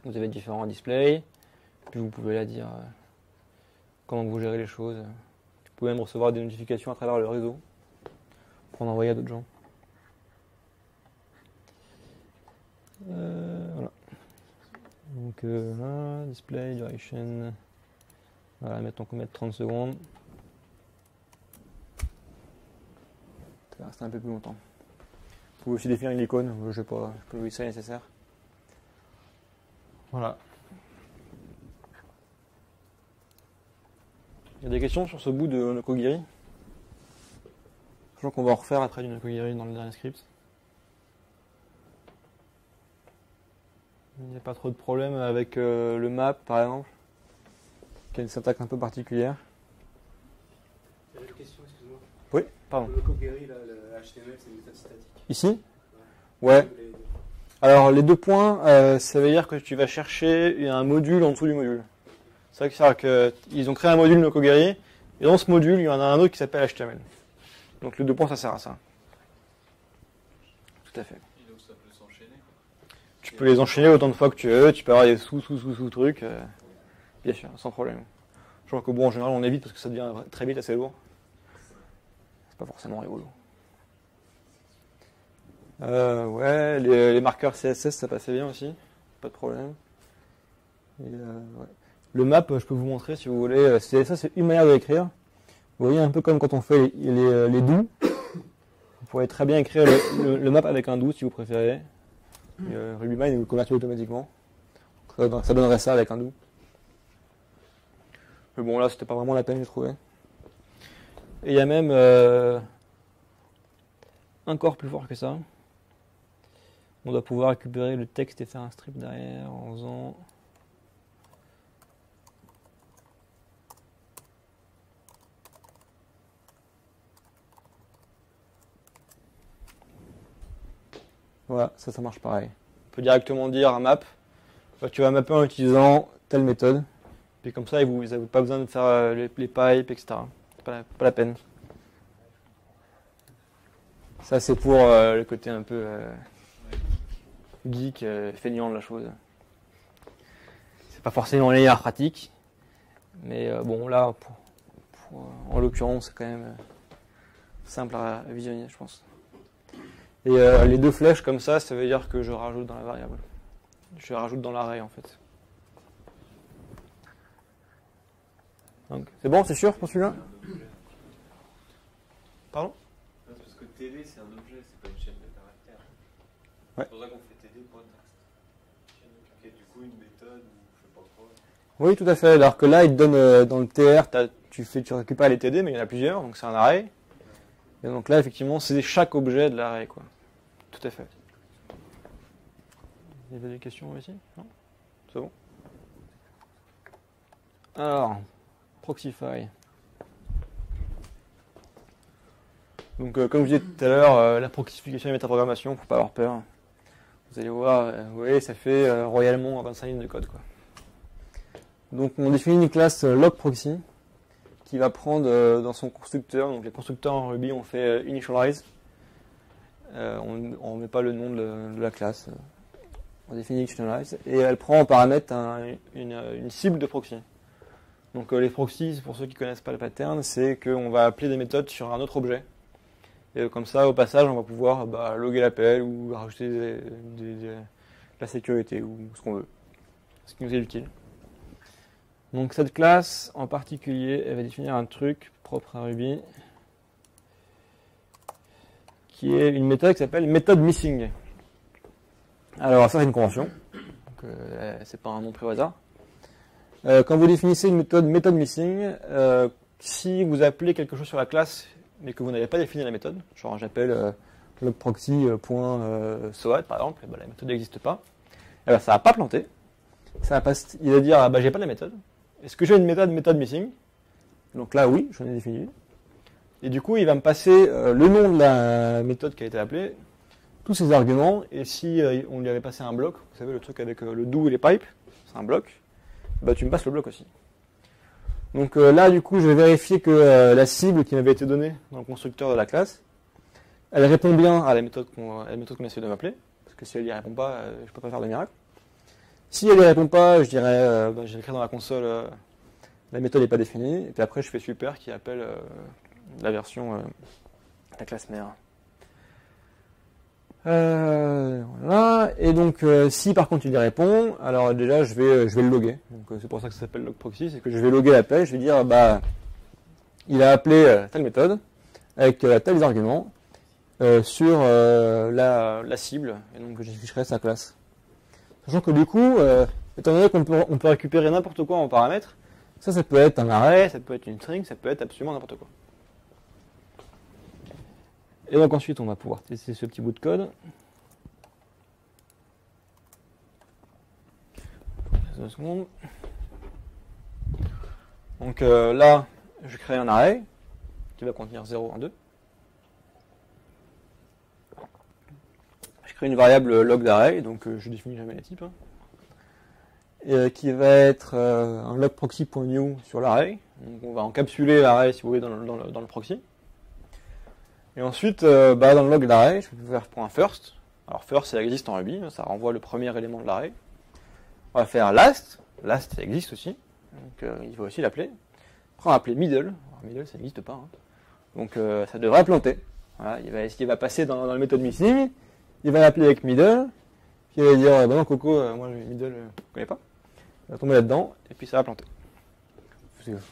Vous avez différents displays. Puis vous pouvez là dire comment vous gérez les choses. Vous pouvez même recevoir des notifications à travers le réseau pour en envoyer à d'autres gens. Voilà. Donc là, display, duration. Voilà, mettons qu'on mette 30 secondes. Ça va rester un peu plus longtemps. Vous pouvez aussi définir une icône, je sais pas si c'est nécessaire. Voilà. Il y a des questions sur ce bout de Nokogiri? Je crois qu'on va en refaire après du Nokogiri dans le dernier script. Il n'y a pas trop de problème avec le map, par exemple, qui a une syntaxe un peu particulière.
J'avais une question, excuse-moi.
Oui, pardon.
Le Cogeri, là, le HTML, c'est une méthode statique.
Ici? Ouais. Alors, les 2 points, ça veut dire que tu vas chercher un module en dessous du module. C'est vrai que ils ont créé un module Nokogeri, et dans ce module, il y en a un autre qui s'appelle HTML. Donc, les 2 points, ça sert à ça. Tout à fait.
Et donc ça peut s'enchaîner, quoi.
Tu peux les enchaîner autant de fois que tu veux, tu peux avoir des sous-trucs, bien sûr, sans problème. Je crois qu'au bout, en général, on évite parce que ça devient très vite assez lourd. C'est pas forcément rigolo. Ouais, les marqueurs CSS, ça passait bien aussi, pas de problème. Et, ouais. Le map, je peux vous montrer si vous voulez. Ça, c'est une manière de l'écrire. Vous voyez, un peu comme quand on fait les doux. Vous pourrez très bien écrire le map avec un doux si vous préférez. RubyMine il vous convertit automatiquement. Ça donnerait ça avec un doux. Mais bon, là, c'était pas vraiment la peine, j'ai trouvé. Et il y a même encore plus fort que ça. On doit pouvoir récupérer le texte et faire un strip derrière en faisant... Voilà, ça marche pareil. On peut directement dire un map. Tu vas mapper en utilisant telle méthode. Puis comme ça, vous n'avez pas besoin de faire les pipes, etc. C'est pas la peine. Ça, c'est pour le côté un peu geek, feignant de la chose. C'est pas forcément les meilleures pratiques. Mais bon, là, en l'occurrence, c'est quand même simple à visionner, je pense. Et les 2 flèches comme ça veut dire que je rajoute dans la variable. Je rajoute dans l'array en fait. Donc, c'est bon, c'est sûr pour celui-là? Pardon?
Non, parce que TD c'est un objet, c'est pas une chaîne de caractères.
Ouais.
C'est pour ça qu'on fait TD.text. Ok, du coup une méthode ou je sais pas quoi.
Oui, tout à fait. Alors que là, il te donne dans le TR, tu récupères les TD, mais il y en a plusieurs, donc c'est un array. Et donc là, effectivement, c'est chaque objet de l'array, quoi. Tout à fait. Il y avait des questions ici? Non? C'est bon? Alors, Proxify. Donc, comme je disais tout à l'heure, la proxification et la métaprogrammation, faut pas avoir peur. Vous allez voir, oui, ça fait royalement 25 lignes de code, quoi. Donc, on définit une classe logProxy qui va prendre dans son constructeur. Donc, les constructeurs en Ruby, on fait initialize. On ne met pas le nom de la classe. On définit initialize. Et elle prend en paramètre une cible de proxy. Donc les proxys, pour ceux qui ne connaissent pas le pattern, c'est qu'on va appeler des méthodes sur un autre objet. Et comme ça, au passage, on va pouvoir loguer l'appel ou rajouter la sécurité ou ce qu'on veut. Ce qui nous est utile. Donc cette classe, en particulier, elle va définir un truc propre à Ruby, qui est une méthode qui s'appelle méthode missing. Alors ça c'est une convention, donc c'est pas un nom pris au hasard. Quand vous définissez une méthode missing, si vous appelez quelque chose sur la classe mais que vous n'avez pas défini la méthode, genre j'appelle logproxy.soad par exemple, et la méthode n'existe pas, et ça va pas planter, il va dire j'ai pas la méthode. Est-ce que j'ai une méthode missing? Donc là oui, j'en ai défini une. Et du coup, il va me passer le nom de la méthode qui a été appelée, tous ses arguments, et si on lui avait passé un bloc, vous savez le truc avec le do et les pipes, c'est un bloc, tu me passes le bloc aussi. Donc là, du coup, je vais vérifier que la cible qui m'avait été donnée dans le constructeur de la classe, elle répond bien à la méthode qu'on essaie de m'appeler, parce que si elle n'y répond pas, je ne peux pas faire de miracle. Si elle n'y répond pas, je dirais, j'écris dans la console, la méthode n'est pas définie, et puis après je fais super qui appelle la version la classe mère. Voilà. Et donc si par contre il y répond, alors déjà je vais le loguer. Donc c'est pour ça que ça s'appelle logproxy, c'est que je vais loguer l'appel, je vais dire il a appelé telle méthode avec tels arguments sur la cible, et donc j'afficherai sa classe. Sachant que du coup, étant donné qu'on peut récupérer n'importe quoi en paramètres, ça peut être un array, ça peut être une string, ça peut être absolument n'importe quoi. Et donc ensuite, on va pouvoir tester ce petit bout de code. 2 secondes. Donc là, je crée un array qui va contenir 0, 1, 2. Je crée une variable log d'array, donc je définis jamais les types. Hein, et qui va être un log proxy.new sur l'array. Donc on va encapsuler l'array, si vous voulez, dans le proxy. Et ensuite, dans le log d'array, je vais faire .first. Alors first, ça existe en Ruby, ça renvoie le premier élément de l'array. On va faire last. Last, ça existe aussi. Donc il faut aussi l'appeler. Après, on va appeler middle. Alors, middle, ça n'existe pas. Hein. Donc ça devrait planter. Voilà, il va passer dans la méthode missing. Il va l'appeler avec middle. Puis il va dire, non Coco, moi middle, je ne connais pas. Il va tomber là-dedans, et puis ça va planter.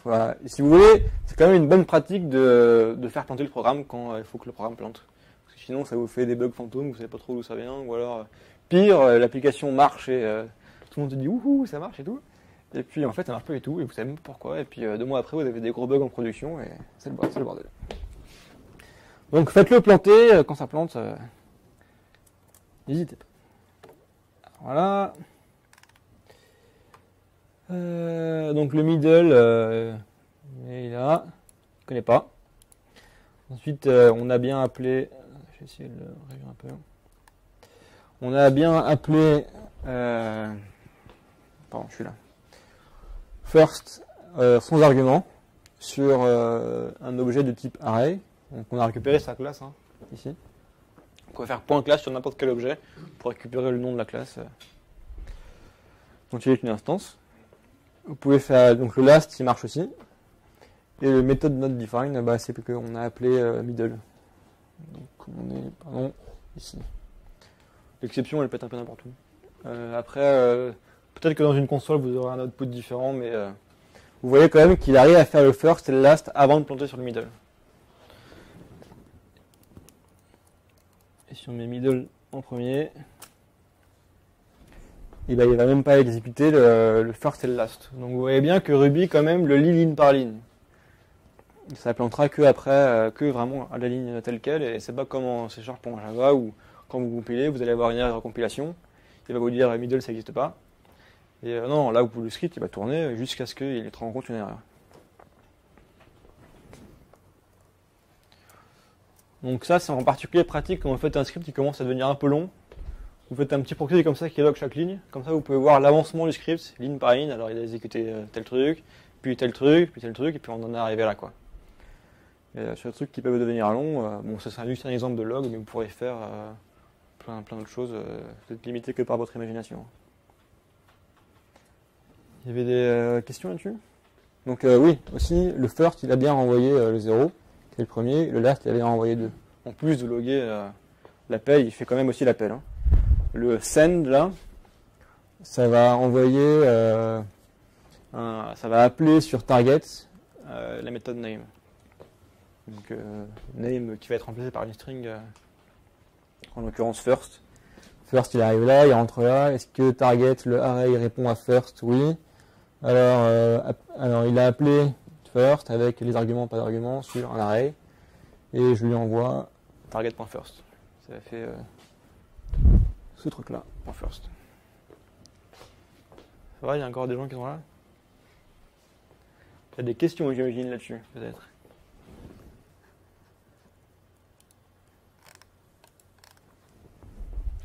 Voilà. Et si vous voulez, c'est quand même une bonne pratique de faire planter le programme quand il faut que le programme plante. Parce que sinon, ça vous fait des bugs fantômes, vous ne savez pas trop d'où ça vient, ou alors, pire, l'application marche et tout le monde se dit ouhou, ça marche et tout. Et puis en fait, ça marche pas du tout, et vous savez même pas pourquoi. Et puis 2 mois après, vous avez des gros bugs en production, et c'est le bordel. Donc faites-le planter, quand ça plante, n'hésitez pas. Voilà. Donc le middle, il est là, je ne connais pas. Ensuite, on a bien appelé, je vais essayer de le réduire un peu. On a bien appelé, pardon, je suis là. First, sans argument, sur un objet de type array. Donc on a récupéré sa classe, hein, ici. On va faire .class sur n'importe quel objet pour récupérer le nom de la classe dont il est une instance. Vous pouvez faire donc le last, il marche aussi. Et le méthode notDefine, c'est qu'on a appelé middle. Donc on est, pardon, ici. L'exception, elle peut être un peu n'importe où. Après, peut-être que dans une console, vous aurez un output différent, mais vous voyez quand même qu'il arrive à faire le first et le last avant de planter sur le middle. Et si on met middle en premier, il va même pas exécuter le first et le last. Donc vous voyez bien que Ruby quand même le lit ligne par ligne. Ça plantera que après, que vraiment à la ligne telle quelle, et c'est pas comme en C# en Java où quand vous compilez, vous allez avoir une erreur de compilation, il va vous dire middle ça n'existe pas. Et non, là où le script il va tourner jusqu'à ce qu'il te rende compte une erreur. Donc ça c'est en particulier pratique quand vous faites un script qui commence à devenir un peu long. Vous faites un petit proxy comme ça qui log chaque ligne. Comme ça, vous pouvez voir l'avancement du script, ligne par ligne. Alors, il a exécuté tel truc, puis tel truc, puis tel truc, et puis on en est arrivé là, quoi. Et sur les trucs qui peuvent devenir longs, bon, ça sera juste un exemple de log, mais vous pourrez faire plein d'autres choses. Vous êtes limité que par votre imagination. Il y avait des questions là-dessus? Donc, oui, aussi, le first, il a bien renvoyé le 0, qui est le premier. Le last, il a bien renvoyé 2. En plus de loguer l'appel, il fait quand même aussi l'appel, hein. Le send là, ça va envoyer, ça va appeler sur target la méthode name. Donc name qui va être remplacé par une string, en l'occurrence first. First il arrive là, il rentre là. Est-ce que target, le array il répond à first? Oui. Alors il a appelé first avec les arguments, pas d'arguments sur un array. Et je lui envoie target.first. Ça fait ce truc là en first. Ça va, il y a encore des gens qui sont là? Il y a des questions, j'imagine, là-dessus, peut-être.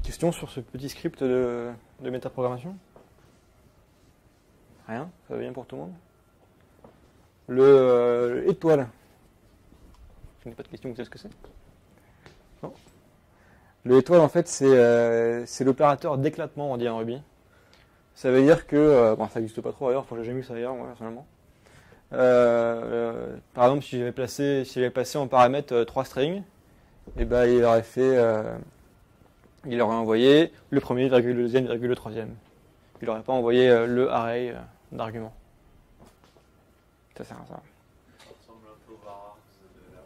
Questions sur ce petit script de métaprogrammation? Rien? Ça va bien pour tout le monde? Le étoile. Je n'ai pas de question, vous savez ce que c'est? Non? Le étoile, en fait, c'est l'opérateur d'éclatement, on dit en Ruby. Ça veut dire que, bon, ça n'existe pas trop ailleurs, j'ai jamais vu ça ailleurs, moi, personnellement. Par exemple, si j'avais passé en paramètre 3 strings, et ben, il aurait envoyé le premier, le deuxième, le troisième. Il n'aurait pas envoyé le array d'arguments. Ça sert à ça.
Ça ressemble un peu au var de la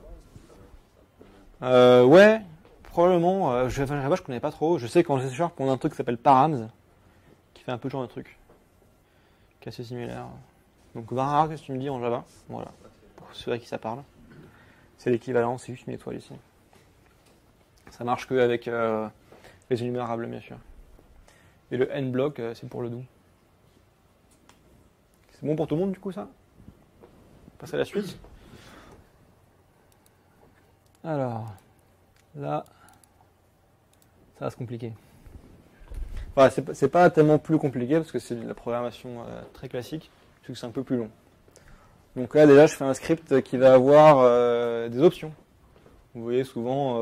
base.
Ouais. Probablement, je connais pas trop. Je sais qu'en C# on a un truc qui s'appelle params, qui fait un peu le genre de truc, qui est assez similaire. Donc var, qu'est-ce que tu me dis en Java? Voilà, pour ceux à qui ça parle. C'est l'équivalent, c'est juste une étoile ici. Ça marche qu'avec les énumérables, bien sûr. Et le n block, c'est pour le do. C'est bon pour tout le monde du coup ça? Passer à la suite. Alors, là, ça va se compliquer. Enfin, c'est pas tellement plus compliqué parce que c'est de la programmation très classique, parce que c'est un peu plus long. Donc là déjà je fais un script qui va avoir des options. Vous voyez souvent,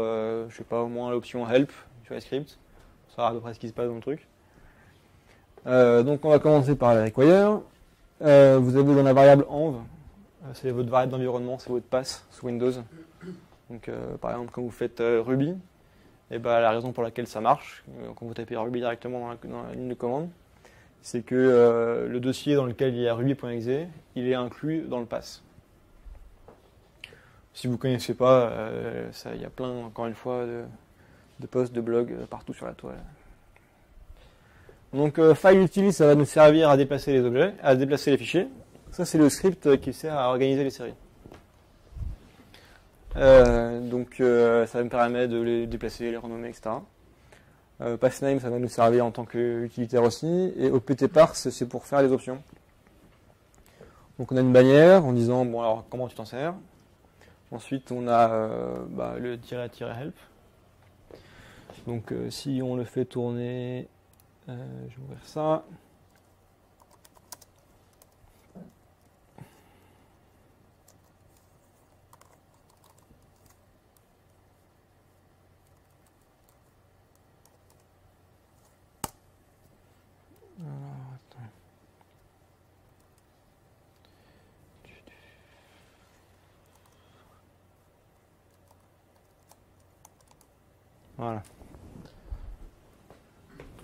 je sais pas, au moins l'option help sur les scripts. Ça sera à peu près ce qui se passe dans le truc. Donc on va commencer par la require. Vous avez dans la variable env, c'est votre variable d'environnement, c'est votre pass sous Windows. Donc par exemple quand vous faites Ruby, et ben, la raison pour laquelle ça marche, quand vous tapez Ruby directement dans la ligne de commande, c'est que le dossier dans lequel il y a ruby.exe, il est inclus dans le pass. Si vous ne connaissez pas, il y a plein, encore une fois, de posts, de blogs partout sur la toile. Donc FileUtil, ça va nous servir à déplacer les objets, à déplacer les fichiers. Ça, c'est le script qui sert à organiser les séries. Donc ça me permet de les déplacer, les renommer, etc. Passname, ça va nous servir en tant qu'utilitaire aussi. Et optparse, c'est pour faire les options. Donc on a une bannière en disant, bon alors comment tu t'en sers. Ensuite on a le -help. Donc si on le fait tourner, je vais ouvrir ça. Voilà.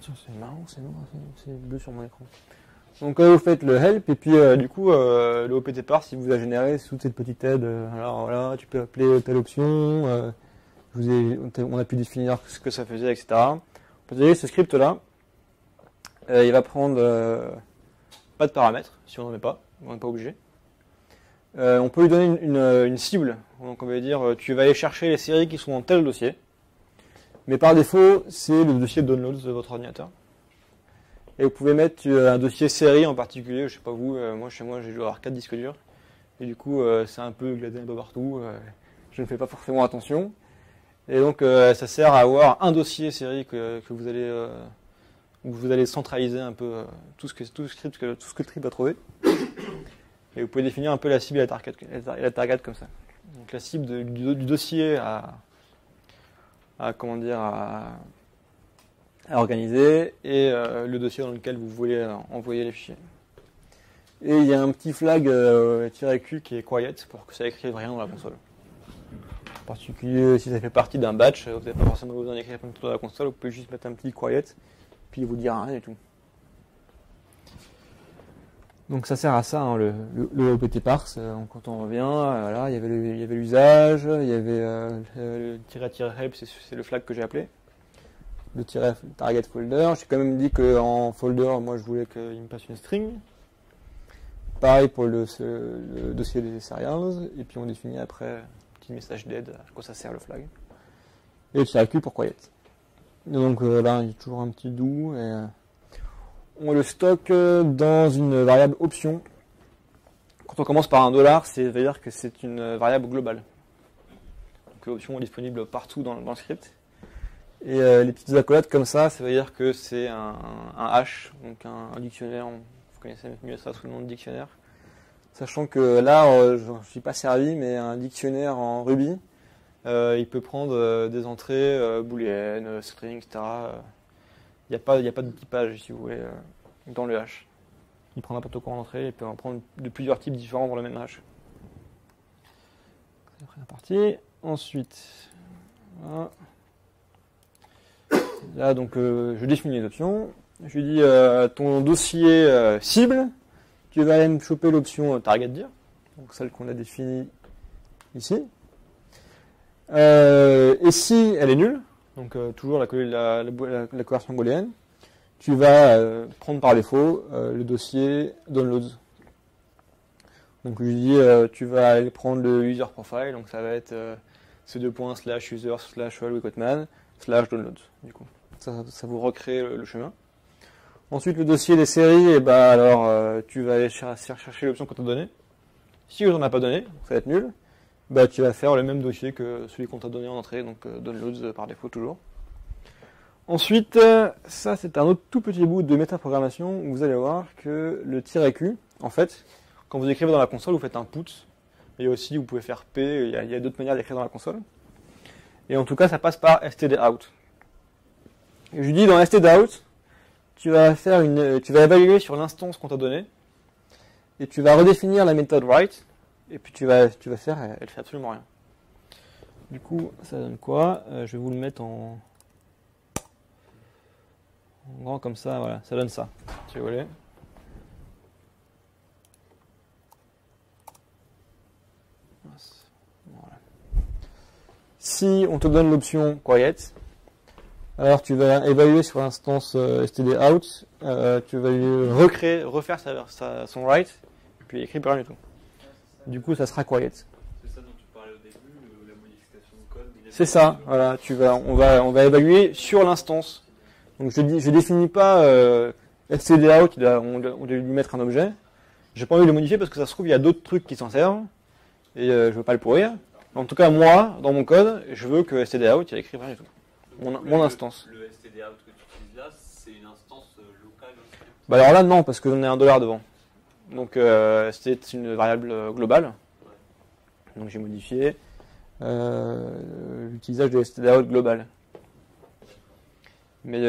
C'est marrant, c'est noir, c'est bleu sur mon écran. Donc vous faites le help et puis du coup le optparse il vous a généré toute cette petite aide. Alors voilà, tu peux appeler telle option. On a pu définir ce que ça faisait, etc. Vous voyez ce script là, il va prendre pas de paramètres si on n'en met pas, on n'est pas obligé. On peut lui donner une cible. Donc on va dire tu vas aller chercher les séries qui sont dans tel dossier. Mais par défaut, c'est le dossier downloads de votre ordinateur. Et vous pouvez mettre un dossier série en particulier, je sais pas vous, moi chez moi j'ai dû avoir 4 disques durs. Et du coup c'est un peu gladé un peu partout, je ne fais pas forcément attention. Et donc ça sert à avoir un dossier série que où vous allez centraliser un peu tout ce que le script va trouver. Et vous pouvez définir un peu la cible et la target comme ça. Donc la cible du dossier à organiser et le dossier dans lequel vous voulez envoyer les fichiers. Et il y a un petit flag -q qui est quiet pour que ça écrive rien dans la console. En particulier si ça fait partie d'un batch, vous n'avez pas forcément besoin d'écrire plein de trucs dans la console, vous pouvez juste mettre un petit quiet puis il vous dira rien du tout. Donc ça sert à ça, hein, le optparse. Quand on revient, voilà, il y avait l'usage, il y avait le -help, c'est le flag que j'ai appelé. Le -target folder. J'ai quand même dit qu'en folder, moi je voulais qu'il me passe une string. Pareil pour le dossier des serials. Et puis on définit après un petit message d'aide à quoi ça sert le flag. Et le -q pour quiet. Et donc là, il y a toujours un petit do et on le stocke dans une variable option. Quand on commence par $, ça veut dire que c'est une variable globale. Donc l'option est disponible partout dans le script. Et les petites accolades comme ça veut dire que c'est un hash, donc un dictionnaire. Vous connaissez mieux ça sous le nom de dictionnaire. Sachant que là, je ne suis pas servi, mais un dictionnaire en Ruby, il peut prendre des entrées booléennes, string, etc. Il n'y a pas de typage, si vous voulez, dans le hash. Il prend n'importe quoi en entrée, il peut en prendre de plusieurs types différents dans le même hash. C'est la première partie. Ensuite, voilà. Là, donc, je définis les options. Je lui dis ton dossier cible, tu vas aller me choper l'option target dir, donc celle qu'on a définie ici. Et si elle est nulle, donc toujours la conversion booléenne, tu vas prendre par défaut le dossier downloads. Donc je lui dis tu vas aller prendre le user profile, donc ça va être c:/user/all/downloads. Du coup, ça vous recrée le chemin. Ensuite, le dossier des séries, et bah alors tu vas aller chercher l'option qu'on t'a donnée. Si on t'en a pas donné, ça va être nul, bah tu vas faire le même dossier que celui qu'on t'a donné en entrée, donc downloads par défaut toujours. Ensuite, ça c'est un autre tout petit bout de métaprogrammation où vous allez voir que le "-q", en fait, quand vous écrivez dans la console, vous faites un put. Et aussi, vous pouvez faire P, il y a d'autres manières d'écrire dans la console. Et en tout cas, ça passe par stdout. Et je lui dis, dans stdout, tu vas évaluer sur l'instance qu'on t'a donnée, et tu vas redéfinir la méthode write, et puis tu vas faire, elle fait absolument rien. Du coup, ça donne quoi? Je vais vous le mettre en grand comme ça, voilà, ça donne ça, si vous voulez. Voilà. Si on te donne l'option quiet, alors tu vas évaluer sur l'instance stdout, tu vas lui refaire son write, puis écrire plus rien du tout. Du coup, ça sera quiet.
C'est ça dont tu parlais au début, la modification de code.
C'est ça, voilà. On va évaluer sur l'instance. Donc je définis pas stdout, on doit lui mettre un objet. J'ai pas envie de le modifier parce que ça se trouve il y a d'autres trucs qui s'en servent et je veux pas le pourrir. En tout cas, moi, dans mon code, je veux que stdout il écrive rien du tout. Mon instance.
Le stdout que tu utilises là, c'est une instance locale aussi.
Bah alors là non, parce qu'on est $1 devant. Donc c'est une variable globale. Donc j'ai modifié l'utilisation de stdout global. Mais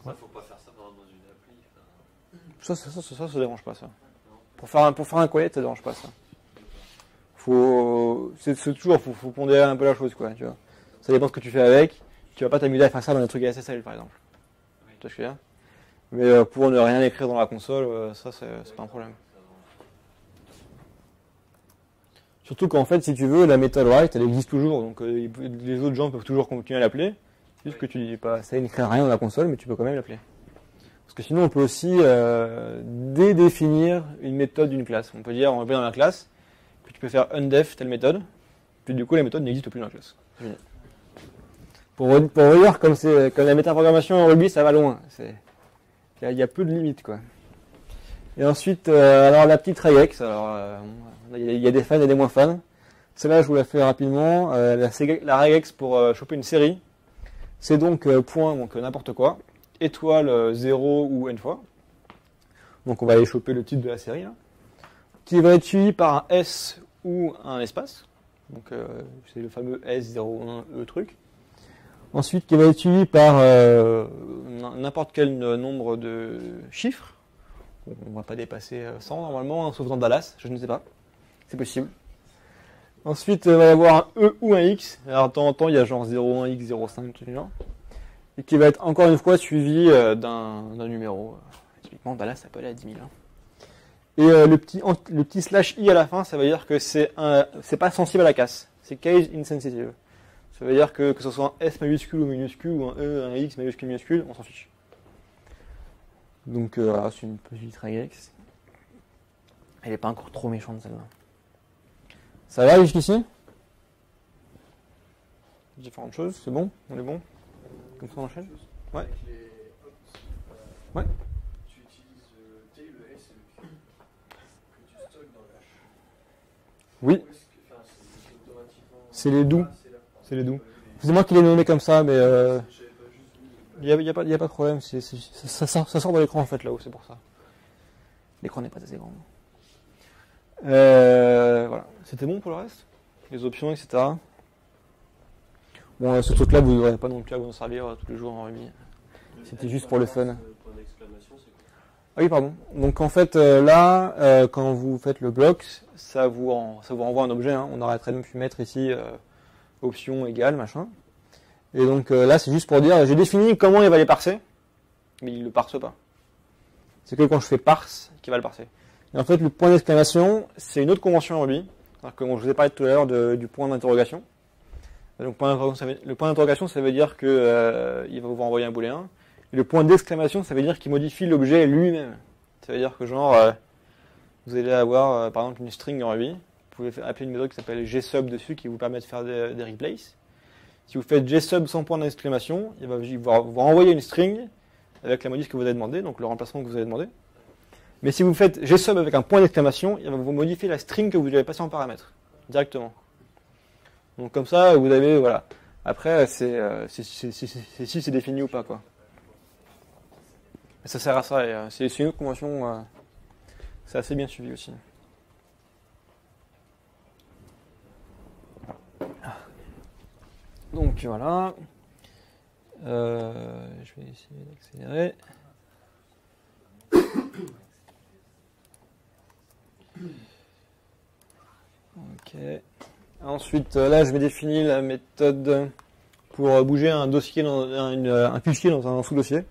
Ça, faut pas faire ça dans une appli.
ça dérange pas ça. Pour faire un quiet, ça dérange pas ça. C'est toujours faut pondérer un peu la chose quoi, tu vois. Ça dépend de ce que tu fais avec. Tu vas pas t'amuser à faire ça dans des trucs SSL par exemple. Tu vois ce que je veux dire. Mais pour ne rien écrire dans la console, ça c'est pas un problème. Surtout qu'en fait, si tu veux, la méthode write, elle existe toujours, donc les autres gens peuvent toujours continuer à l'appeler. C'est juste que tu dis pas, ça n'écrit rien dans la console, mais tu peux quand même l'appeler. Parce que sinon, on peut aussi dédéfinir une méthode d'une classe. On peut dire, on va dans la classe, puis tu peux faire undef telle méthode, puis du coup, la méthode n'existe plus dans la classe. C'est fini. Pour vous dire, comme la métaprogrammation en Ruby, ça va loin. Il y a peu de limites, quoi. Et ensuite, alors la petite regex, alors il y a des fans et des moins fans. Celle-là, je vous la fais rapidement. La regex pour choper une série, c'est donc point, donc n'importe quoi, étoile 0 ou n fois. Donc on va aller choper le titre de la série, là, qui va être suivi par un S ou un espace. Donc c'est le fameux S01E truc. Ensuite, qui va être suivi par n'importe quel nombre de chiffres. On ne va pas dépasser 100 normalement, sauf dans Dallas, je ne sais pas. C'est possible. Ensuite, il va y avoir un E ou un X. Alors, de temps en temps, il y a genre 01X, 05, tout genre. Et qui va être encore une fois suivi d'un numéro. Typiquement, Dallas, ça peut aller à 10 000. Et le petit slash I à la fin, ça veut dire que c'est pas sensible à la casse. C'est case insensitive. Ça veut dire que ce soit un S majuscule ou minuscule, ou un E, un X majuscule, minuscule, on s'en fiche. Donc voilà, c'est une petite regex. Elle n'est pas encore trop méchante celle-là. Ça va jusqu'ici? Différentes choses, c'est bon? On est bon? Comme ça on enchaîne? Ouais.
Avec les ops,
Ouais.
tu utilises le T, le S et le Q que tu stockes dans le H.
Oui,
Ou est-ce que, enfin, c'est automatiquement.
c'est les doux.
Ah, c'est là.
C'est les doux. C'est moi qui l'ai nommé comme ça, mais
J'avais pas juste vu.
il y a pas de problème. Ça sort de l'écran en fait là-haut, c'est pour ça. L'écran n'est pas assez grand. Voilà. C'était bon pour le reste? Les options, etc. Bon, ce truc-là, vous n'aurez pas non plus à vous en servir tous les jours en Ruby. C'était juste pour le fun.
Point d'exclamation, c'est quoi?
Ah oui, pardon. Donc en fait, là, quand vous faites le bloc, ça vous renvoie un objet. Hein. On aurait très bien pu mettre ici option égale, machin. Et donc là, c'est juste pour dire, j'ai défini comment il va les parser, mais il ne le parse pas. C'est que quand je fais parse qu'il va le parser. Et en fait, le point d'exclamation, c'est une autre convention en Ruby. Alors que je vous ai parlé tout à l'heure du point d'interrogation. Donc le point d'interrogation, ça veut dire que il va vous renvoyer un booléen. Et le point d'exclamation, ça veut dire qu'il modifie l'objet lui-même. Ça veut dire que genre, vous allez avoir par exemple une string en Ruby. Vous pouvez appeler une méthode qui s'appelle gsub dessus, qui vous permet de faire des replaces. Si vous faites gsub sans point d'exclamation, il va vous renvoyer une string avec la modif que vous avez demandé, donc le remplacement que vous avez demandé. Mais si vous faites gsub avec un point d'exclamation, il va vous modifier la string que vous avez passée en paramètre, directement. Donc comme ça, vous avez, voilà. Après, c'est si c'est défini ou pas, quoi. Et ça sert à ça, et c'est une autre convention, c'est assez bien suivi aussi. Donc voilà. Je vais essayer d'accélérer. Ok. Ensuite, là, je vais définir la méthode pour bouger un dossier un fichier dans un sous-dossier.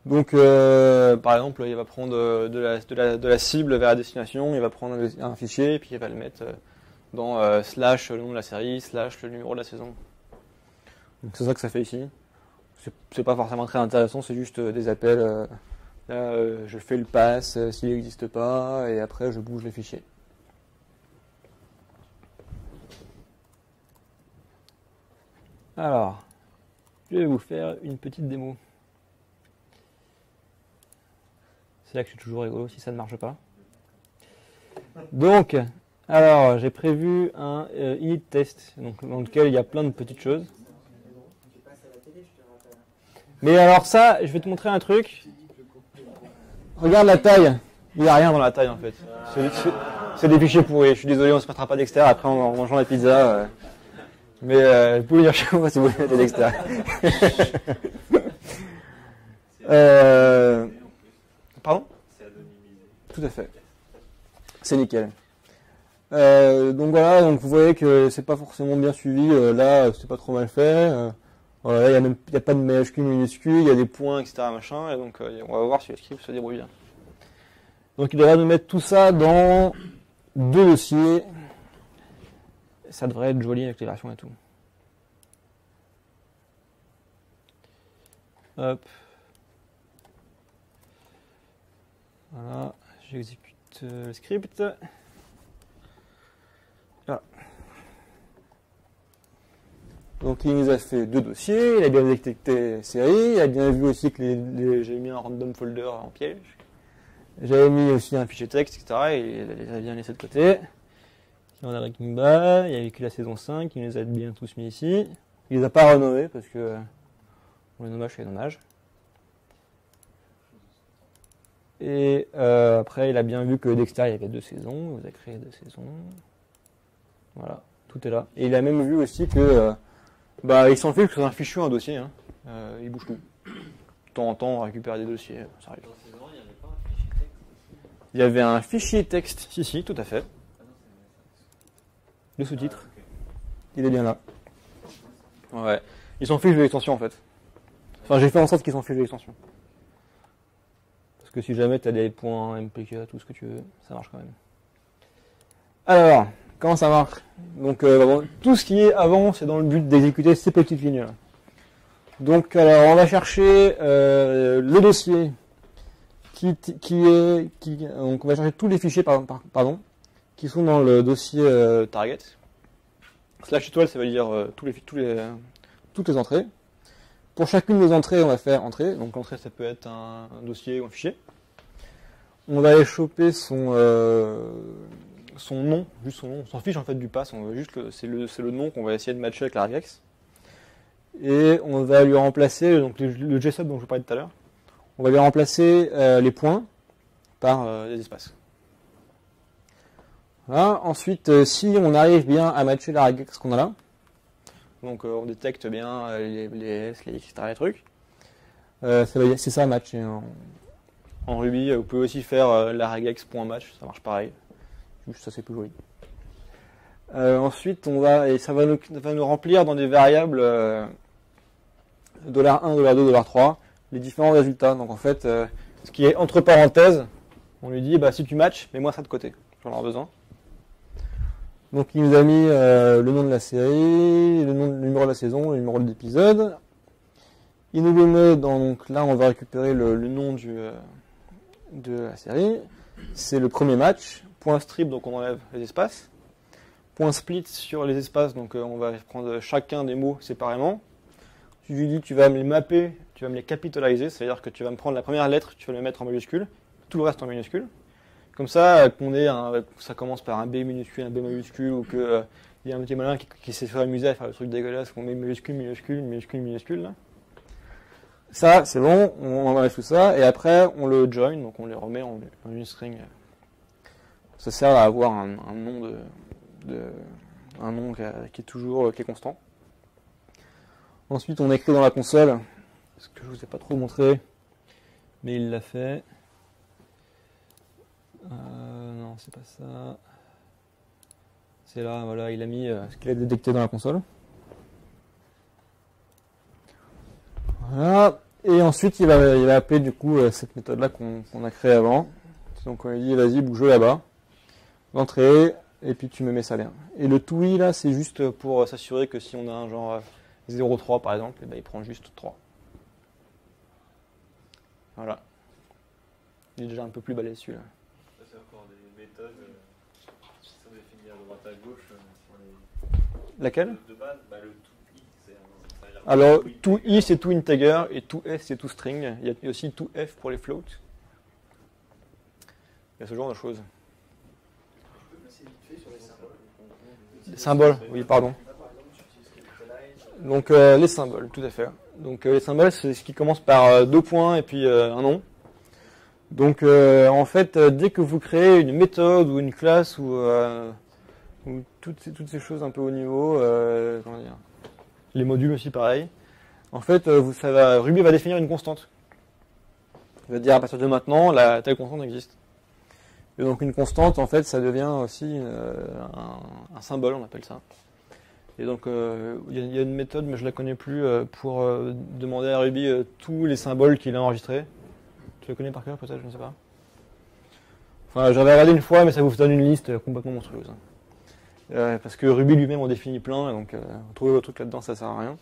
Donc, par exemple, il va prendre de la cible vers la destination, il va prendre un fichier, et puis il va le mettre dans slash le nom de la série, slash le numéro de la saison. Donc c'est ça que ça fait ici. C'est pas forcément très intéressant, c'est juste des appels. Là, je fais le pass s'il n'existe pas, et après je bouge les fichiers. Alors, je vais vous faire une petite démo. C'est là que je suis toujours rigolo si ça ne marche pas. Donc, alors j'ai prévu un init test, donc, dans lequel il y a plein de petites choses. Mais alors ça, je vais te montrer un truc. Regarde la taille. Il n'y a rien dans la taille en fait. C'est des fichiers pourris. Je suis désolé, on ne se mettra pas d'extérieur après en mangeant la pizza. Mais vous pouvez venir chez moi si vous voulez mettre d'extérieur. Pardon ?
C'est anonymisé.
Tout à fait. C'est nickel. Donc voilà, donc vous voyez que c'est pas forcément bien suivi. Là, c'est pas trop mal fait. Voilà, il y a pas de majuscule minuscule, il y a des points, etc. machin. Et donc on va voir si le script se débrouille bien. Donc il devrait nous mettre tout ça dans 2 dossiers. Ça devrait être joli avec les versions et tout. Hop. Voilà, j'exécute le script. Voilà. Donc il nous a fait 2 dossiers, il a bien détecté série, il a bien vu aussi que j'ai mis un random folder en piège. J'avais mis aussi un fichier texte, etc. Et il les a bien laissés de côté. On a Breaking Bad, il y a vécu la saison 5, il les a bien tous mis ici. Il les a pas renommés parce que pour les nommages c'est dommage. Et après il a bien vu que Dexter il y avait 2 saisons, il vous a créé 2 saisons. Voilà, tout est là. Et il a même vu aussi que il s'en fiche que c'est un fichier ou un dossier, hein. Il bouge tout. De temps en temps on récupère des dossiers, ça arrive.
Dans saison 1, il n'y avait pas un fichier texte aussi.
Il y avait un fichier texte, si, tout à fait.
Ah non, c'est
Le sous-titre,
ok.
il est bien là. Ouais, ils s'en fichent de l'extension en fait. Enfin, j'ai fait en sorte qu'ils s'en fichent de l'extension. Parce que si jamais tu as des points MPK, tout ce que tu veux, ça marche quand même. Alors, comment ça marche? Donc, tout ce qui est avant, c'est dans le but d'exécuter ces petites lignes-là. Donc, alors, on va chercher le dossier donc on va chercher tous les fichiers, qui sont dans le dossier target. Slash étoile, ça veut dire toutes les entrées. Pour chacune des entrées, on va faire entrée. Donc l'entrée, ça peut être un dossier ou un fichier. On va aller choper son nom, juste son nom. On s'en fiche en fait du pass. On veut juste c'est le nom qu'on va essayer de matcher avec la regex. Et on va lui remplacer donc le gsub dont je vous parlais tout à l'heure. On va lui remplacer les points par des espaces. Voilà. Ensuite, si on arrive bien à matcher la regex qu'on a là, donc on détecte bien les S, les X, etc. les trucs, c'est ça match. En Ruby, vous pouvez aussi faire la regex.match, ça marche pareil. Juste ça, c'est plus joli. Ensuite, ça va nous remplir dans des variables $1, $2, $3 les différents résultats. Donc en fait, ce qui est entre parenthèses, on lui dit si tu matches, mets-moi ça de côté, j'en ai besoin. Donc il nous a mis le nom de la série, le numéro de la saison, le numéro de l'épisode. Il nous le met donc là on va récupérer le nom de la série. C'est le premier match. Point strip, donc on enlève les espaces. Point split sur les espaces, donc on va prendre chacun des mots séparément. Tu lui dis tu vas me les mapper, tu vas me les capitaliser, c'est-à-dire que tu vas me prendre la première lettre, tu vas le mettre en majuscule, tout le reste en minuscule. Comme ça, ça commence par un B minuscule, un B majuscule, ou que il y a un petit malin qui s'est fait amuser à faire le truc dégueulasse, qu'on met minuscule, minuscule, minuscule, minuscule. Là. Ça, c'est bon, on enlève tout ça, et après on le join, donc on les remet en une string. Ça sert à avoir un nom qui est constant. Ensuite, on écrit dans la console, ce que je vous ai pas trop montré, mais il l'a fait. Non, c'est pas ça. C'est là, voilà, il a mis ce qu'il a détecté dans la console. Voilà. Et ensuite, il va appeler du coup cette méthode-là qu'on a créée avant. Donc on lui dit, vas-y, bouge là-bas, l'entrée, et puis tu me mets ça là. Et le TOI là, c'est juste pour s'assurer que si on a un genre 0,3 par exemple, et ben, il prend juste 3. Voilà. Il est déjà un peu plus balèze celui-là.
Ça, c'est encore des méthodes qui sont définies à droite à gauche.
Laquelle?
De base, bah, le TOI, ça a l'air.
Alors, TOI c'est to integer et TOF c'est to string. Il y a aussi TOF pour les floats. Il y a ce genre de choses.
Tu peux passer vite fait sur les symboles.
Les symboles, oui, pardon.
Là, par exemple, tu utilises capitalize.
Donc, les symboles, tout à fait. Donc, les symboles, c'est ce qui commence par deux points et puis un nom. Donc, en fait, dès que vous créez une méthode ou une classe ou toutes ces choses un peu haut niveau, comment dire, les modules aussi pareil, en fait, Ruby va définir une constante. Il va dire à partir de maintenant, telle constante existe. Et donc une constante, en fait, ça devient aussi un symbole, on appelle ça. Et donc il y a une méthode, mais je la connais plus, pour demander à Ruby tous les symboles qu'il a enregistrés. Tu le connais par cœur peut-être, je ne sais pas. Enfin, j'avais regardé une fois, mais ça vous donne une liste complètement monstrueuse. Parce que Ruby lui-même en définit plein, et donc trouver votre truc là-dedans, ça sert à rien.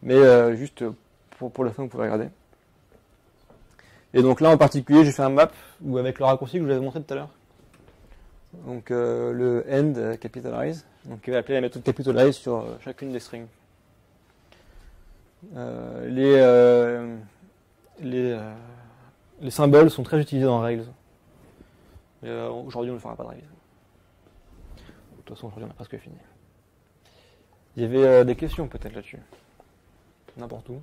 Mais juste pour la fin, vous pouvez regarder. Et donc là en particulier, j'ai fait un map où avec le raccourci que je vous avais montré tout à l'heure. Donc le end capitalize, donc il va appeler la méthode capitalize sur chacune des strings. Les symboles sont très utilisés dans Rails. Aujourd'hui on ne fera pas de Rails. De toute façon aujourd'hui on a presque fini. Il y avait des questions peut-être là-dessus. N'importe où.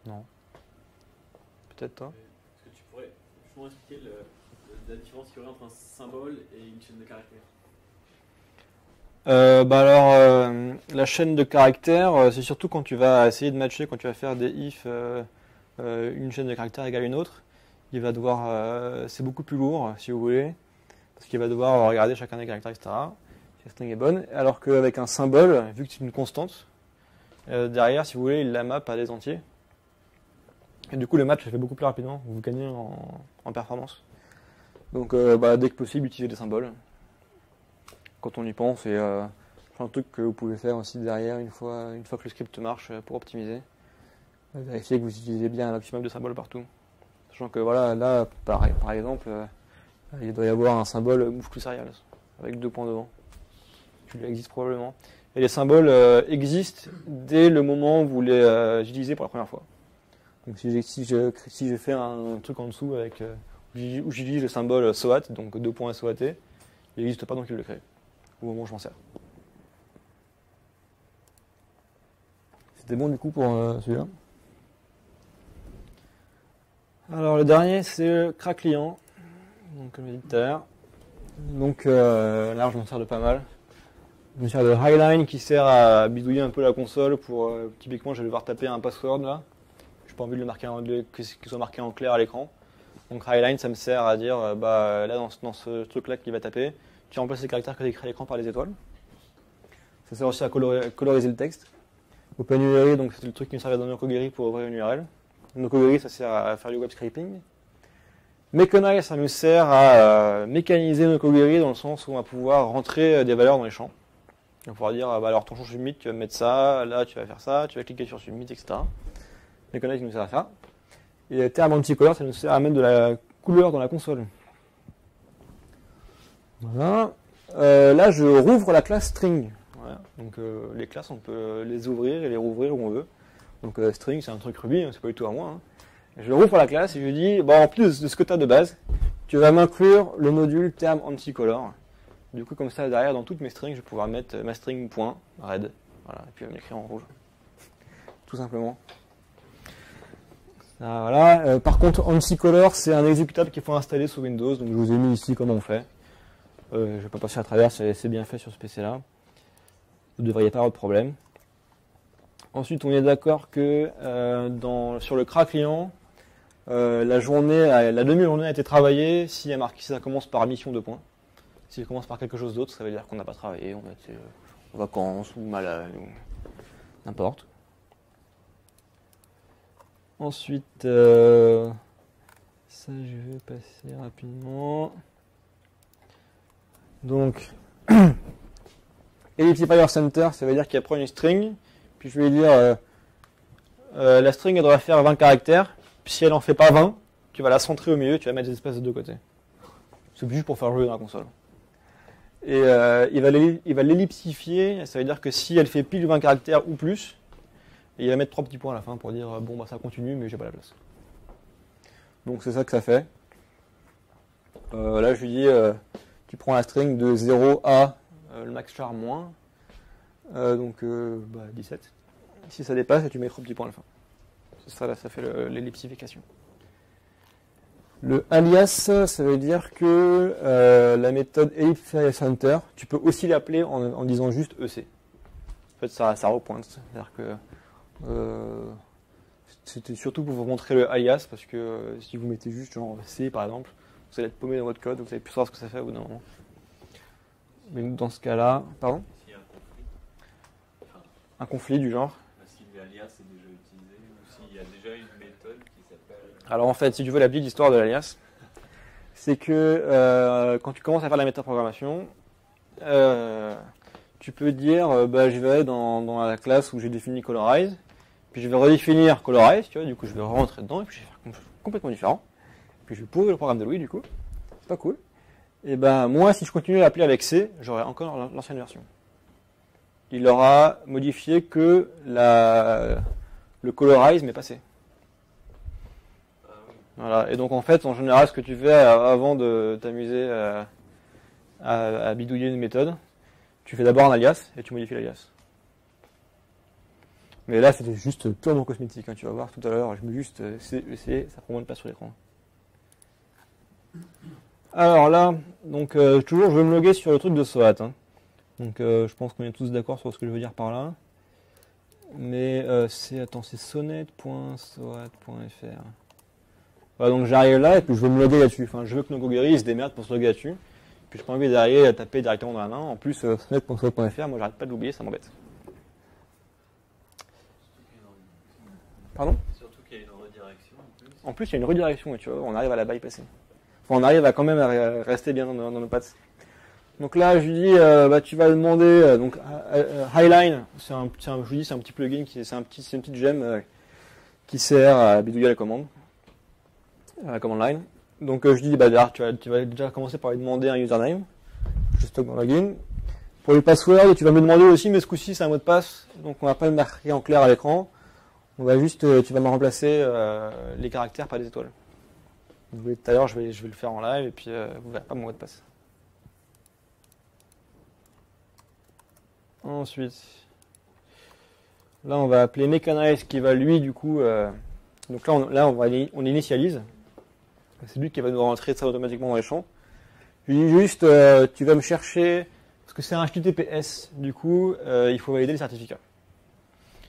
Non. Peut-être toi.
Est-ce que tu pourrais justement expliquer la différence qu'il y aurait entre un symbole et une chaîne de caractères?
La chaîne de caractères, c'est surtout quand tu vas essayer de matcher, quand tu vas faire des if, une chaîne de caractères égale une autre, il va devoir, c'est beaucoup plus lourd si vous voulez, parce qu'il va devoir regarder chacun des caractères, etc. Si la string est bonne, alors qu'avec un symbole, vu que c'est une constante, derrière, si vous voulez, il la map à des entiers. Et du coup, le match se fait beaucoup plus rapidement, vous gagnez en performance. Donc, dès que possible, utilisez des symboles. Quand on y pense, et un truc que vous pouvez faire aussi derrière, une fois que le script marche, pour optimiser. Vérifiez que vous utilisez bien un maximum de symboles partout. Sachant que voilà, là, par exemple, il doit y avoir un symbole move to serial, avec 2 points devant. Il existe probablement. Et les symboles existent dès le moment où vous les utilisez pour la première fois. Donc si je fais un truc en dessous avec où j'utilise le symbole SOAT, donc 2 points SOAT, il n'existe pas donc il le crée. Au moment où je m'en sers. C'était bon du coup pour celui-là. Alors le dernier c'est le CRA client, donc comme je l'ai dit tout à l'heure. Donc là je m'en sers de pas mal. Je me sers de Highline qui sert à bidouiller un peu la console pour typiquement je vais devoir taper un password là. J'ai pas envie de le marquer qu'il soit marqué en clair à l'écran. Donc Highline ça me sert à dire là dans ce truc là qu'il va taper, tu remplaces les caractères que tu écrit à l'écran par les étoiles. Ça sert aussi à coloriser le texte. OpenURI, donc c'est le truc qui me servait dans Nokogiri pour ouvrir une URL. Nokogiri ça sert à faire du web scraping. Mekonize ça nous sert à mécaniser Nokogiri dans le sens où on va pouvoir rentrer des valeurs dans les champs. On va pouvoir dire alors ton champ submit tu vas mettre ça, là tu vas faire ça, tu vas cliquer sur submit, etc. Mekonize nous sert à ça. Et term anti-color ça nous sert à mettre de la couleur dans la console. Voilà. Là je rouvre la classe string. Voilà. Donc les classes, on peut les ouvrir et les rouvrir où on veut. Donc string, c'est un truc Ruby, hein, c'est pas du tout à moi. Hein. Je rouvre la classe et je lui dis, bon, en plus de ce que tu as de base, tu vas m'inclure le module terme anticolor. Du coup, comme ça, derrière, dans toutes mes strings, je vais pouvoir mettre ma string.red. Voilà, et puis elle va m'écrire en rouge. Tout simplement. Ah, voilà. Par contre, anticolor, c'est un exécutable qu'il faut installer sous Windows. Donc je vous ai mis ici comment on fait. Je ne vais pas passer à travers, c'est bien fait sur ce PC-là. Vous ne devriez pas avoir de problème. Ensuite, on est d'accord que sur le CRA client, la demi-journée a été travaillée si ça commence par mission de points. Si ça commence par quelque chose d'autre, ça veut dire qu'on n'a pas travaillé, on a été en vacances ou malade ou n'importe. Ensuite, ça je vais passer rapidement. Donc, Elliptifier Center, ça veut dire qu'il prend une string, puis je vais lui dire la string elle doit faire 20 caractères, puis si elle en fait pas 20, tu vas la centrer au milieu, tu vas mettre des espaces de deux côtés. C'est juste pour faire jouer dans la console. Et il va l'ellipsifier, ça veut dire que si elle fait pile 20 caractères ou plus, il va mettre 3 petits points à la fin pour dire bon bah ça continue mais j'ai pas la place. Donc c'est ça que ça fait. Là je lui dis tu prends la string de 0 à le max char moins, donc 17. Si ça dépasse, tu mets 3 petits points à la fin. C'est ça là, ça fait l'ellipsification. Le alias, ça veut dire que la méthode ellipse_center, tu peux aussi l'appeler en disant juste EC. En fait, ça repointe. C'est-à-dire que c'était surtout pour vous montrer le alias, parce que si vous mettez juste genre C par exemple, vous allez être paumé dans votre code, vous allez plus savoir ce que ça fait au bout d'un moment. Mais dans ce cas-là, pardon ?
S'il y a un conflit,
Un conflit du genre.
si l'alias est déjà utilisé, ou s'il y a déjà une méthode qui s'appelle.
Alors en fait, si tu veux la petite histoire de l'alias, c'est que quand tu commences à faire la métaprogrammation, tu peux dire je vais dans la classe où j'ai défini colorize, puis je vais redéfinir colorize, tu vois, du coup je vais rentrer dedans et puis je vais faire quelque chose complètement différent. Puis je vais pourrir le programme de Louis du coup. C'est pas cool. Et moi si je continue à l'appeler avec C, j'aurai encore l'ancienne version. Il aura modifié que le colorize mais pas C. Voilà. Et donc en fait, en général, ce que tu fais avant de t'amuser à bidouiller une méthode, tu fais d'abord un alias et tu modifies l'alias. Mais là, c'était juste purement cosmétique. Hein. Tu vas voir tout à l'heure, je mets juste C, ça prend même pas sur l'écran. Alors là, donc toujours, je vais me loguer sur le truc de SOAT. Hein. Donc je pense qu'on est tous d'accord sur ce que je veux dire par là. Mais c'est sonnet.soat.fr. Voilà, donc j'arrive là et puis je veux me loguer là-dessus. Enfin, je veux que Nogogeri il se démerde pour se loguer là-dessus. Puis je n'ai pas envie d'arriver à taper directement dans la main. En plus, sonnet.soat.fr, moi j'arrête pas de l'oublier, ça m'embête. Pardon ?
Surtout qu'il y a une redirection en plus.
En plus, il y a une redirection et tu vois, on arrive à la bypasser. Enfin, on arrive à quand même à rester bien dans nos pattes. Donc là, je lui dis, tu vas demander, donc Highline, c'est un petit plugin, c'est une petite gemme qui sert à bidouiller la command line. Donc je lui dis, tu vas déjà commencer par lui demander un username, je stocke dans login. Pour les passwords, tu vas me demander aussi, mais ce coup-ci, c'est un mot de passe, donc on va pas le marquer en clair à l'écran. On va juste, tu vas me remplacer les caractères par des étoiles. Donc, tout à l'heure, je vais le faire en live et puis vous verrez pas mon mot de passe. Ensuite, là on va appeler Mechanize qui va lui du coup, donc on initialise. C'est lui qui va nous rentrer ça automatiquement dans les champs. Je lui dis juste, tu vas me chercher, parce que c'est un HTTPS, du coup il faut valider les certificats.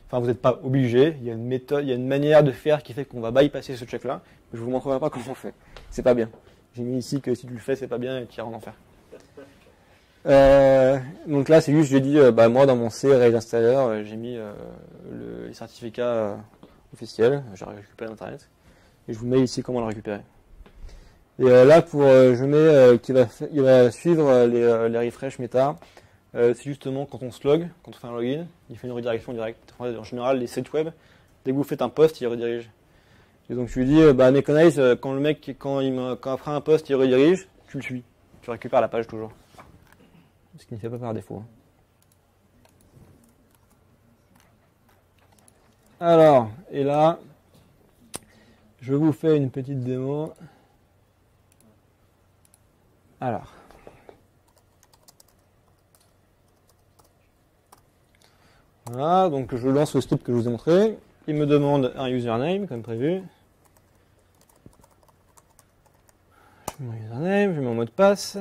Enfin vous n'êtes pas obligé, il y a une méthode, il y a une manière de faire qui fait qu'on va bypasser ce check là, mais je vous montrerai pas comment on fait. C'est pas bien. J'ai mis ici que si tu le fais c'est pas bien et tu iras en enfer. Donc là c'est juste, j'ai dit moi dans mon C Rails Installer j'ai mis les certificats officiels, j'ai récupéré d'internet et je vous mets ici comment le récupérer. Et là je mets il va suivre les refresh méta. C'est justement quand on se log, quand on fait un login, il fait une redirection directe. En général les sites web, dès que vous faites un post, il redirige. Et donc je lui dis Mechanize, quand le mec quand après un post il redirige, tu le suis, tu récupères la page toujours. Ce qui ne fait pas par défaut. Alors, et là, je vous fais une petite démo. Alors. Voilà, donc je lance le script que je vous ai montré. Il me demande un username, comme prévu. Je mets mon username, je mets mon mot de passe.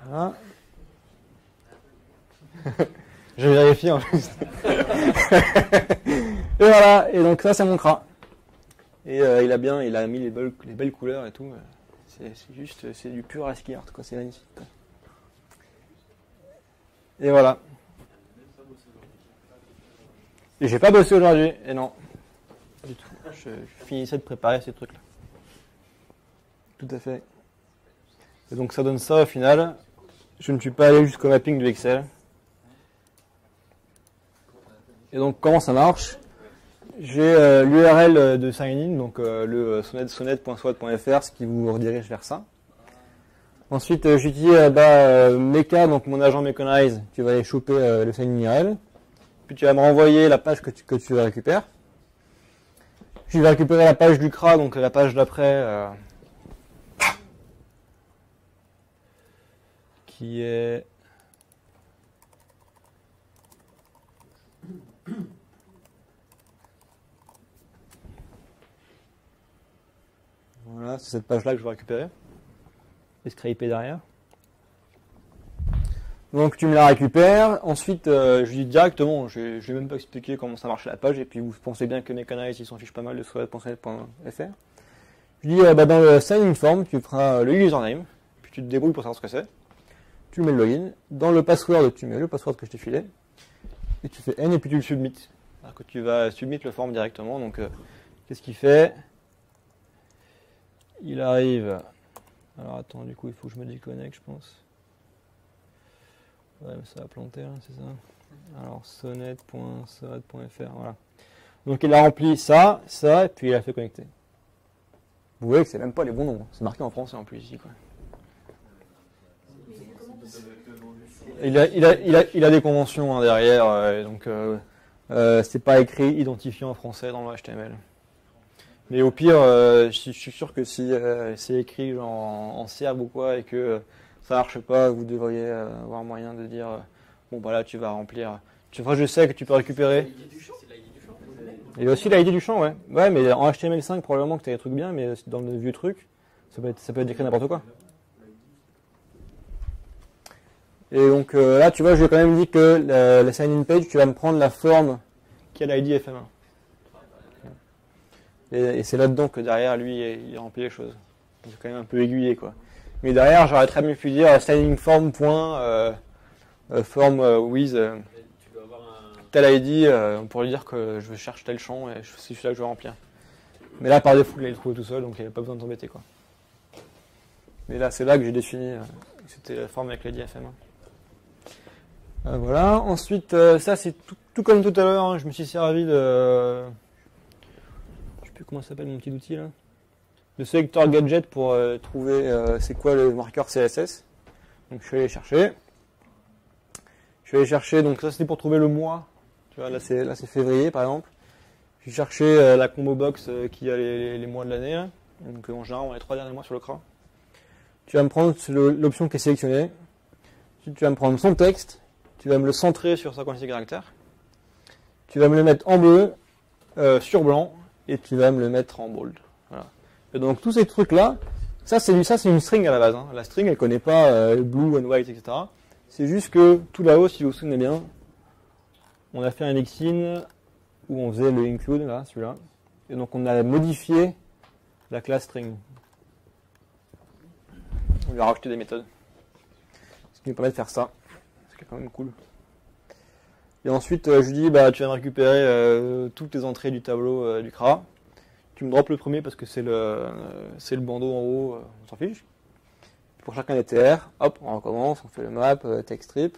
Voilà. Je vérifie en plus. Et voilà, et donc ça c'est mon CRA. Et il a mis les belles couleurs et tout. C'est juste, c'est du pur ASCII art, quoi, c'est magnifique. Quoi. Et voilà. Et j'ai pas bossé aujourd'hui, et non. Du tout. Je finissais de préparer ces trucs-là. Tout à fait. Et donc ça donne ça au final. Je ne suis pas allé jusqu'au mapping de Excel. Et donc comment ça marche? J'ai l'URL de sign-in, donc le sonnet.swat.fr, ce qui vous redirige vers ça. Ensuite, j'utilise Mecha, donc mon agent Mechanize, qui va aller choper le sign-in URL. Puis tu vas me renvoyer la page que tu récupères. Je vais récupérer la page du CRA, donc la page d'après, qui est... Voilà, c'est cette page-là que je vais récupérer. Et scraper derrière. Donc tu me la récupères. Ensuite, je dis directement, je ne vais même pas expliquer comment ça marche la page. Et puis vous pensez bien que Mechanize, ils s'en fichent pas mal de swat.net.fr. Je dis, dans le sign-in form, tu feras le username. Puis tu te débrouilles pour savoir ce que c'est. Tu mets le login. Dans le password, tu mets le password que je t'ai filé. Et tu fais N et puis tu le submits. Alors que tu vas submit le form directement. Donc, qu'est-ce qu'il fait? Il arrive. Alors attends, du coup, il faut que je me déconnecte, je pense. Ouais, mais ça va planter, là, c'est ça. Alors, sonnet.sonnet.fr, voilà. Donc, il a rempli ça, et puis il a fait connecter. Vous voyez que c'est même pas les bons noms. C'est marqué en français en plus ici, quoi. Il a des conventions hein, derrière, donc c'est pas écrit identifié en français dans le HTML. Mais au pire, je suis sûr que si c'est écrit genre, en serbe ou quoi et que ça marche pas, vous devriez avoir moyen de dire bon bah là tu vas remplir. Enfin, je sais que tu peux récupérer. Il y a aussi l'ID du champ, ouais. Ouais, mais en HTML5 probablement que tu as des trucs bien, mais dans le vieux truc, ça peut être écrit n'importe quoi. Et donc là, tu vois, je lui ai quand même dit que la sign-in page, tu vas me prendre la forme qui a l'ID FM1. Et c'est là-dedans que derrière, lui, il remplit les choses. C'est quand même un peu aiguillé, quoi. Mais derrière, j'aurais très bien pu dire signing form form with tel ID pour lui dire que je cherche tel champ et c'est celui-là que je veux remplir. Mais là, par défaut, il a trouvé tout seul, donc il n'y avait pas besoin de s'embêter, quoi. Mais là, c'est là que j'ai défini que c'était la forme avec l'ID FM1. Voilà. Ensuite, ça, c'est tout comme tout à l'heure. Hein, je me suis servi de... Comment ça s'appelle mon petit outil là? Le sélecteur gadget pour trouver c'est quoi le marqueur CSS. Donc je suis allé chercher. Donc ça c'était pour trouver le mois. Tu vois, là c'est février par exemple. J'ai cherché la combo box qui a les mois de l'année. Donc en général on a les 3 derniers mois sur le CRA. Tu vas me prendre l'option qui est sélectionnée. Ensuite tu vas me prendre son texte. Tu vas me le centrer sur sa quantité de caractères. Tu vas me le mettre en bleu, sur blanc. Et tu vas me le mettre en bold. Voilà. Et donc tous ces trucs-là, ça c'est une string à la base. Hein. La string, elle connaît pas blue and white, etc. C'est juste que tout là-haut, si vous vous souvenez bien, on a fait un lexine où on faisait le include, là, celui-là. Et donc on a modifié la classe string. On lui a rajouté des méthodes. Ce qui nous permet de faire ça. C'est quand même cool. Et ensuite, je lui dis, tu vas me récupérer toutes les entrées du tableau du CRA. Tu me drops le premier parce que c'est le bandeau en haut, on s'en fiche. Pour chacun des TR, hop, on recommence, on fait le map, text strip.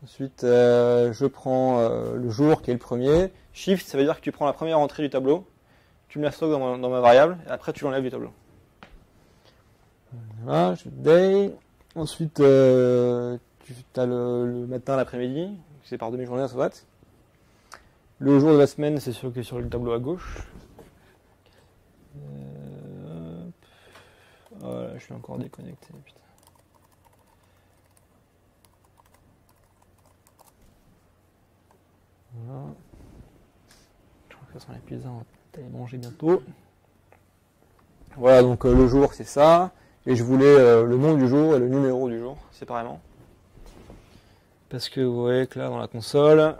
Ensuite, je prends le jour qui est le premier. Shift, ça veut dire que tu prends la première entrée du tableau, tu me la stockes dans ma variable, et après tu l'enlèves du tableau. Voilà, je day. Ensuite, tu as le matin, l'après-midi. C'est par demi-journée, ça va. Le jour de la semaine, c'est sur le tableau à gauche. Voilà, je suis encore déconnecté, putain. Voilà. Je crois que ça sent la pizza, on va peut-être aller manger bientôt. Voilà, donc le jour c'est ça. Et je voulais le nom du jour et le numéro du jour, séparément. Parce que vous voyez que là, dans la console,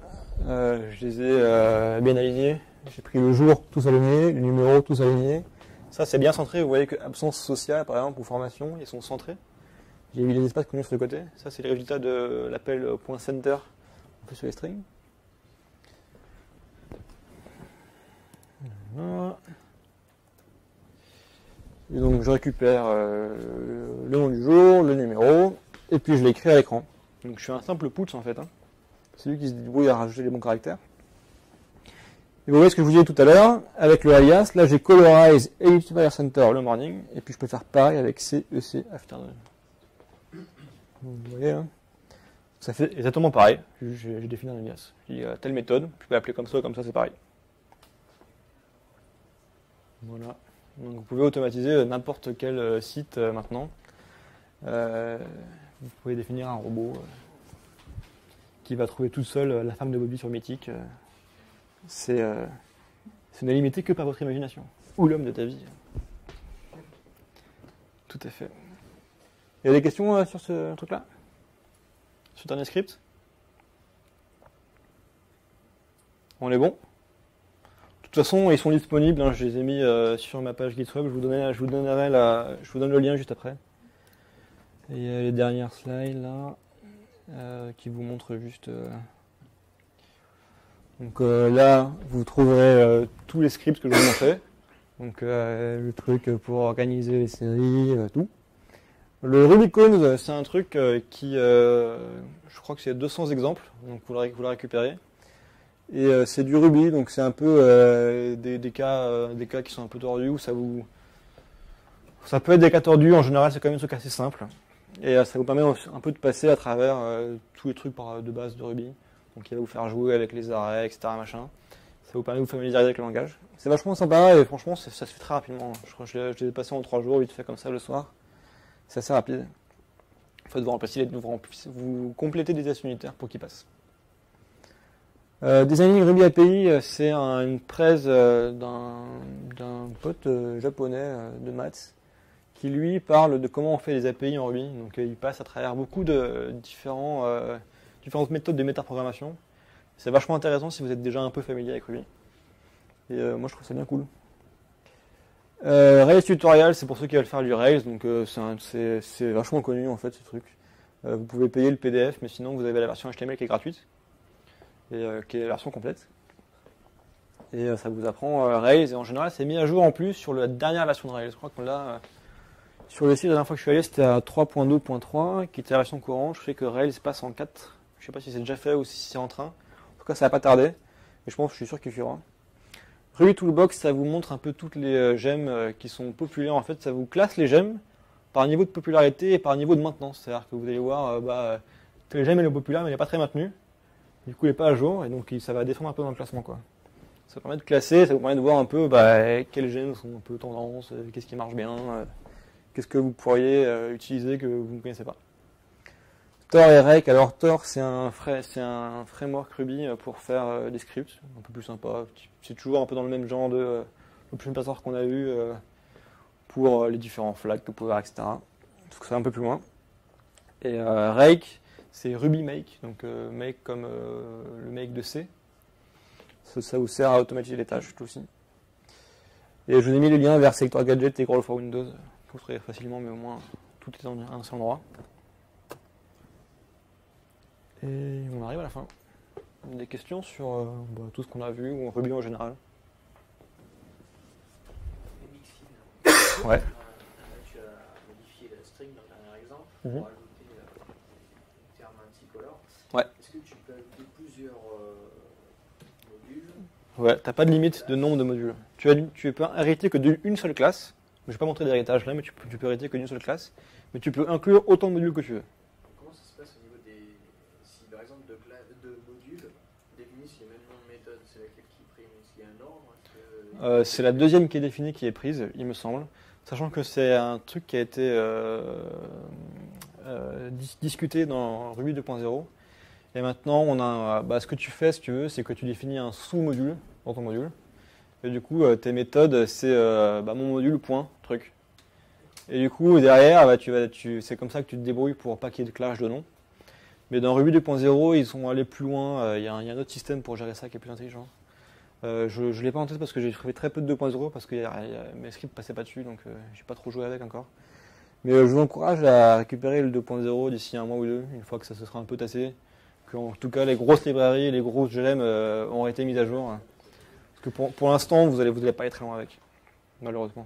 je les ai bien alignés. J'ai pris le jour tous alignés, le numéro tous alignés. Ça, c'est bien centré. Vous voyez que absence sociale, par exemple, ou formation, ils sont centrés. J'ai mis les espaces connus sur le côté. Ça, c'est les résultats de l'appel .center on fait sur les strings. Voilà. Et donc, je récupère le nom du jour, le numéro, et puis je l'écris à l'écran. Donc, je suis un simple putz, en fait. Hein. C'est lui qui se débrouille à rajouter les bons caractères. Et vous voyez ce que je vous disais tout à l'heure, avec le alias, là j'ai colorize Edifier Center le morning, et puis je peux faire pareil avec CEC afternoon. Vous voyez, hein, ça fait exactement pareil, j'ai défini un alias. Je dis telle méthode, je peux l'appeler comme ça, c'est pareil. Voilà, donc vous pouvez automatiser n'importe quel site maintenant. Vous pouvez définir un robot qui va trouver toute seule la femme de Bobby sur Mythic. Ce n'est limité que par votre imagination. Ou l'homme de ta vie. Tout à fait. Il y a des questions sur ce truc-là? Sur le dernier script? On est bon? De toute façon, ils sont disponibles. Hein, je les ai mis sur ma page GitHub. Je vous donne le lien juste après. Et il y a les dernières slides là qui vous montrent juste... Donc là, vous trouverez tous les scripts que je vous ai montrés. Donc le truc pour organiser les séries, tout. Le Rubicon, c'est un truc qui, je crois que c'est 200 exemples, donc vous le récupérez. Et c'est du Ruby, donc c'est un peu des cas qui sont un peu tordus, où ça peut être des cas tordus, en général c'est quand même un truc assez simple. Et ça vous permet un peu de passer à travers tous les trucs de base de Ruby. Donc il va vous faire jouer avec les arrêts, etc. Machin. Ça vous permet de vous familiariser avec le langage. C'est vachement sympa et franchement ça se fait très rapidement. Je crois que je l'ai passé en 3 jours, vite fait comme ça le soir. C'est assez rapide. En fait, vous complétez des tests unitaires pour qu'ils passent. Designing Ruby API, c'est une presse d'un pote japonais de maths qui lui parle de comment on fait les API en Ruby. Donc il passe à travers beaucoup de différentes méthodes de métaprogrammation. C'est vachement intéressant si vous êtes déjà un peu familier avec Ruby. Et moi je trouve ça bien cool. Rails Tutorial, c'est pour ceux qui veulent faire du Rails, donc c'est vachement connu en fait ce truc. Vous pouvez payer le PDF, mais sinon vous avez la version HTML qui est gratuite, et qui est la version complète. Et ça vous apprend Rails, et en général c'est mis à jour en plus sur la dernière version de Rails. Je crois qu'on l'a sur le site la dernière fois que je suis allé, c'était à 3.2.3, qui était la version courante. Je sais que Rails passe en 4. Je sais pas si c'est déjà fait ou si c'est en train. En tout cas, ça va pas tarder. Et je suis sûr qu'il suivra. Ruby Toolbox, ça vous montre un peu toutes les gemmes qui sont populaires. En fait, ça vous classe les gemmes par niveau de popularité et par niveau de maintenance. C'est-à-dire que vous allez voir, les gemmes elle est populaire, mais elle n'est pas très maintenue. Du coup, elle n'est pas à jour, et donc ça va descendre un peu dans le classement, quoi. Ça permet de classer, ça vous permet de voir un peu quelles gemmes sont un peu tendance, qu'est-ce qui marche bien, qu'est-ce que vous pourriez utiliser que vous ne connaissez pas. Tor et Rake, alors Tor c'est un framework Ruby pour faire des scripts un peu plus sympa. C'est toujours un peu dans le même genre de l'option password qu'on a eu pour les différents flags que vous pouvez avoir, etc. Donc c'est un peu plus loin. Et Rake, c'est Ruby Make, donc make comme le make de C. Ça vous sert à automatiser les tâches tout aussi. Et je vous ai mis le lien vers Selector Gadget et Crawl for Windows. Vous le trouverez facilement, mais au moins tout est en un seul endroit. Et on arrive à la fin. Des questions sur tout ce qu'on a vu, ou Ruby en général?
Les mixins.
Ouais.
Là, tu as modifié la string dans le dernier exemple pour
Mhm.
ajouter le terme multicolore.
Ouais.
Est-ce que tu peux ajouter plusieurs modules?
Ouais, t'as pas de limite de nombre de modules. Tu peux hériter que d'une seule classe. Je vais pas montrer d'héritage là, mais tu peux hériter que d'une seule classe. Mais tu peux inclure autant de modules que tu veux.
Comment ça se passe au niveau des... Si par exemple deux modules définissent les mêmes noms de méthode, c'est laquelle
C'est la deuxième qui est définie qui est prise, il me semble. Sachant que c'est un truc qui a été discuté dans Ruby 2.0. Et maintenant, on a, ce que tu fais, si tu veux, c'est que tu définis un sous-module dans ton module. Et du coup, tes méthodes, c'est mon module, point, truc. Et du coup, derrière, c'est comme ça que tu te débrouilles pour pas qu'il y ait de clash de nom. Mais dans Ruby 2.0, ils sont allés plus loin. Il y a un autre système pour gérer ça qui est plus intelligent. Je ne l'ai pas en tête parce que j'ai trouvé très peu de 2.0 parce que mes scripts passaient pas dessus, donc j'ai pas trop joué avec encore. Mais je vous encourage à récupérer le 2.0 d'ici un mois ou deux, une fois que ça se sera un peu tassé. En tout cas, les grosses librairies, les grosses GLM ont été mises à jour. Parce que pour l'instant, vous allez pas être très loin avec, malheureusement.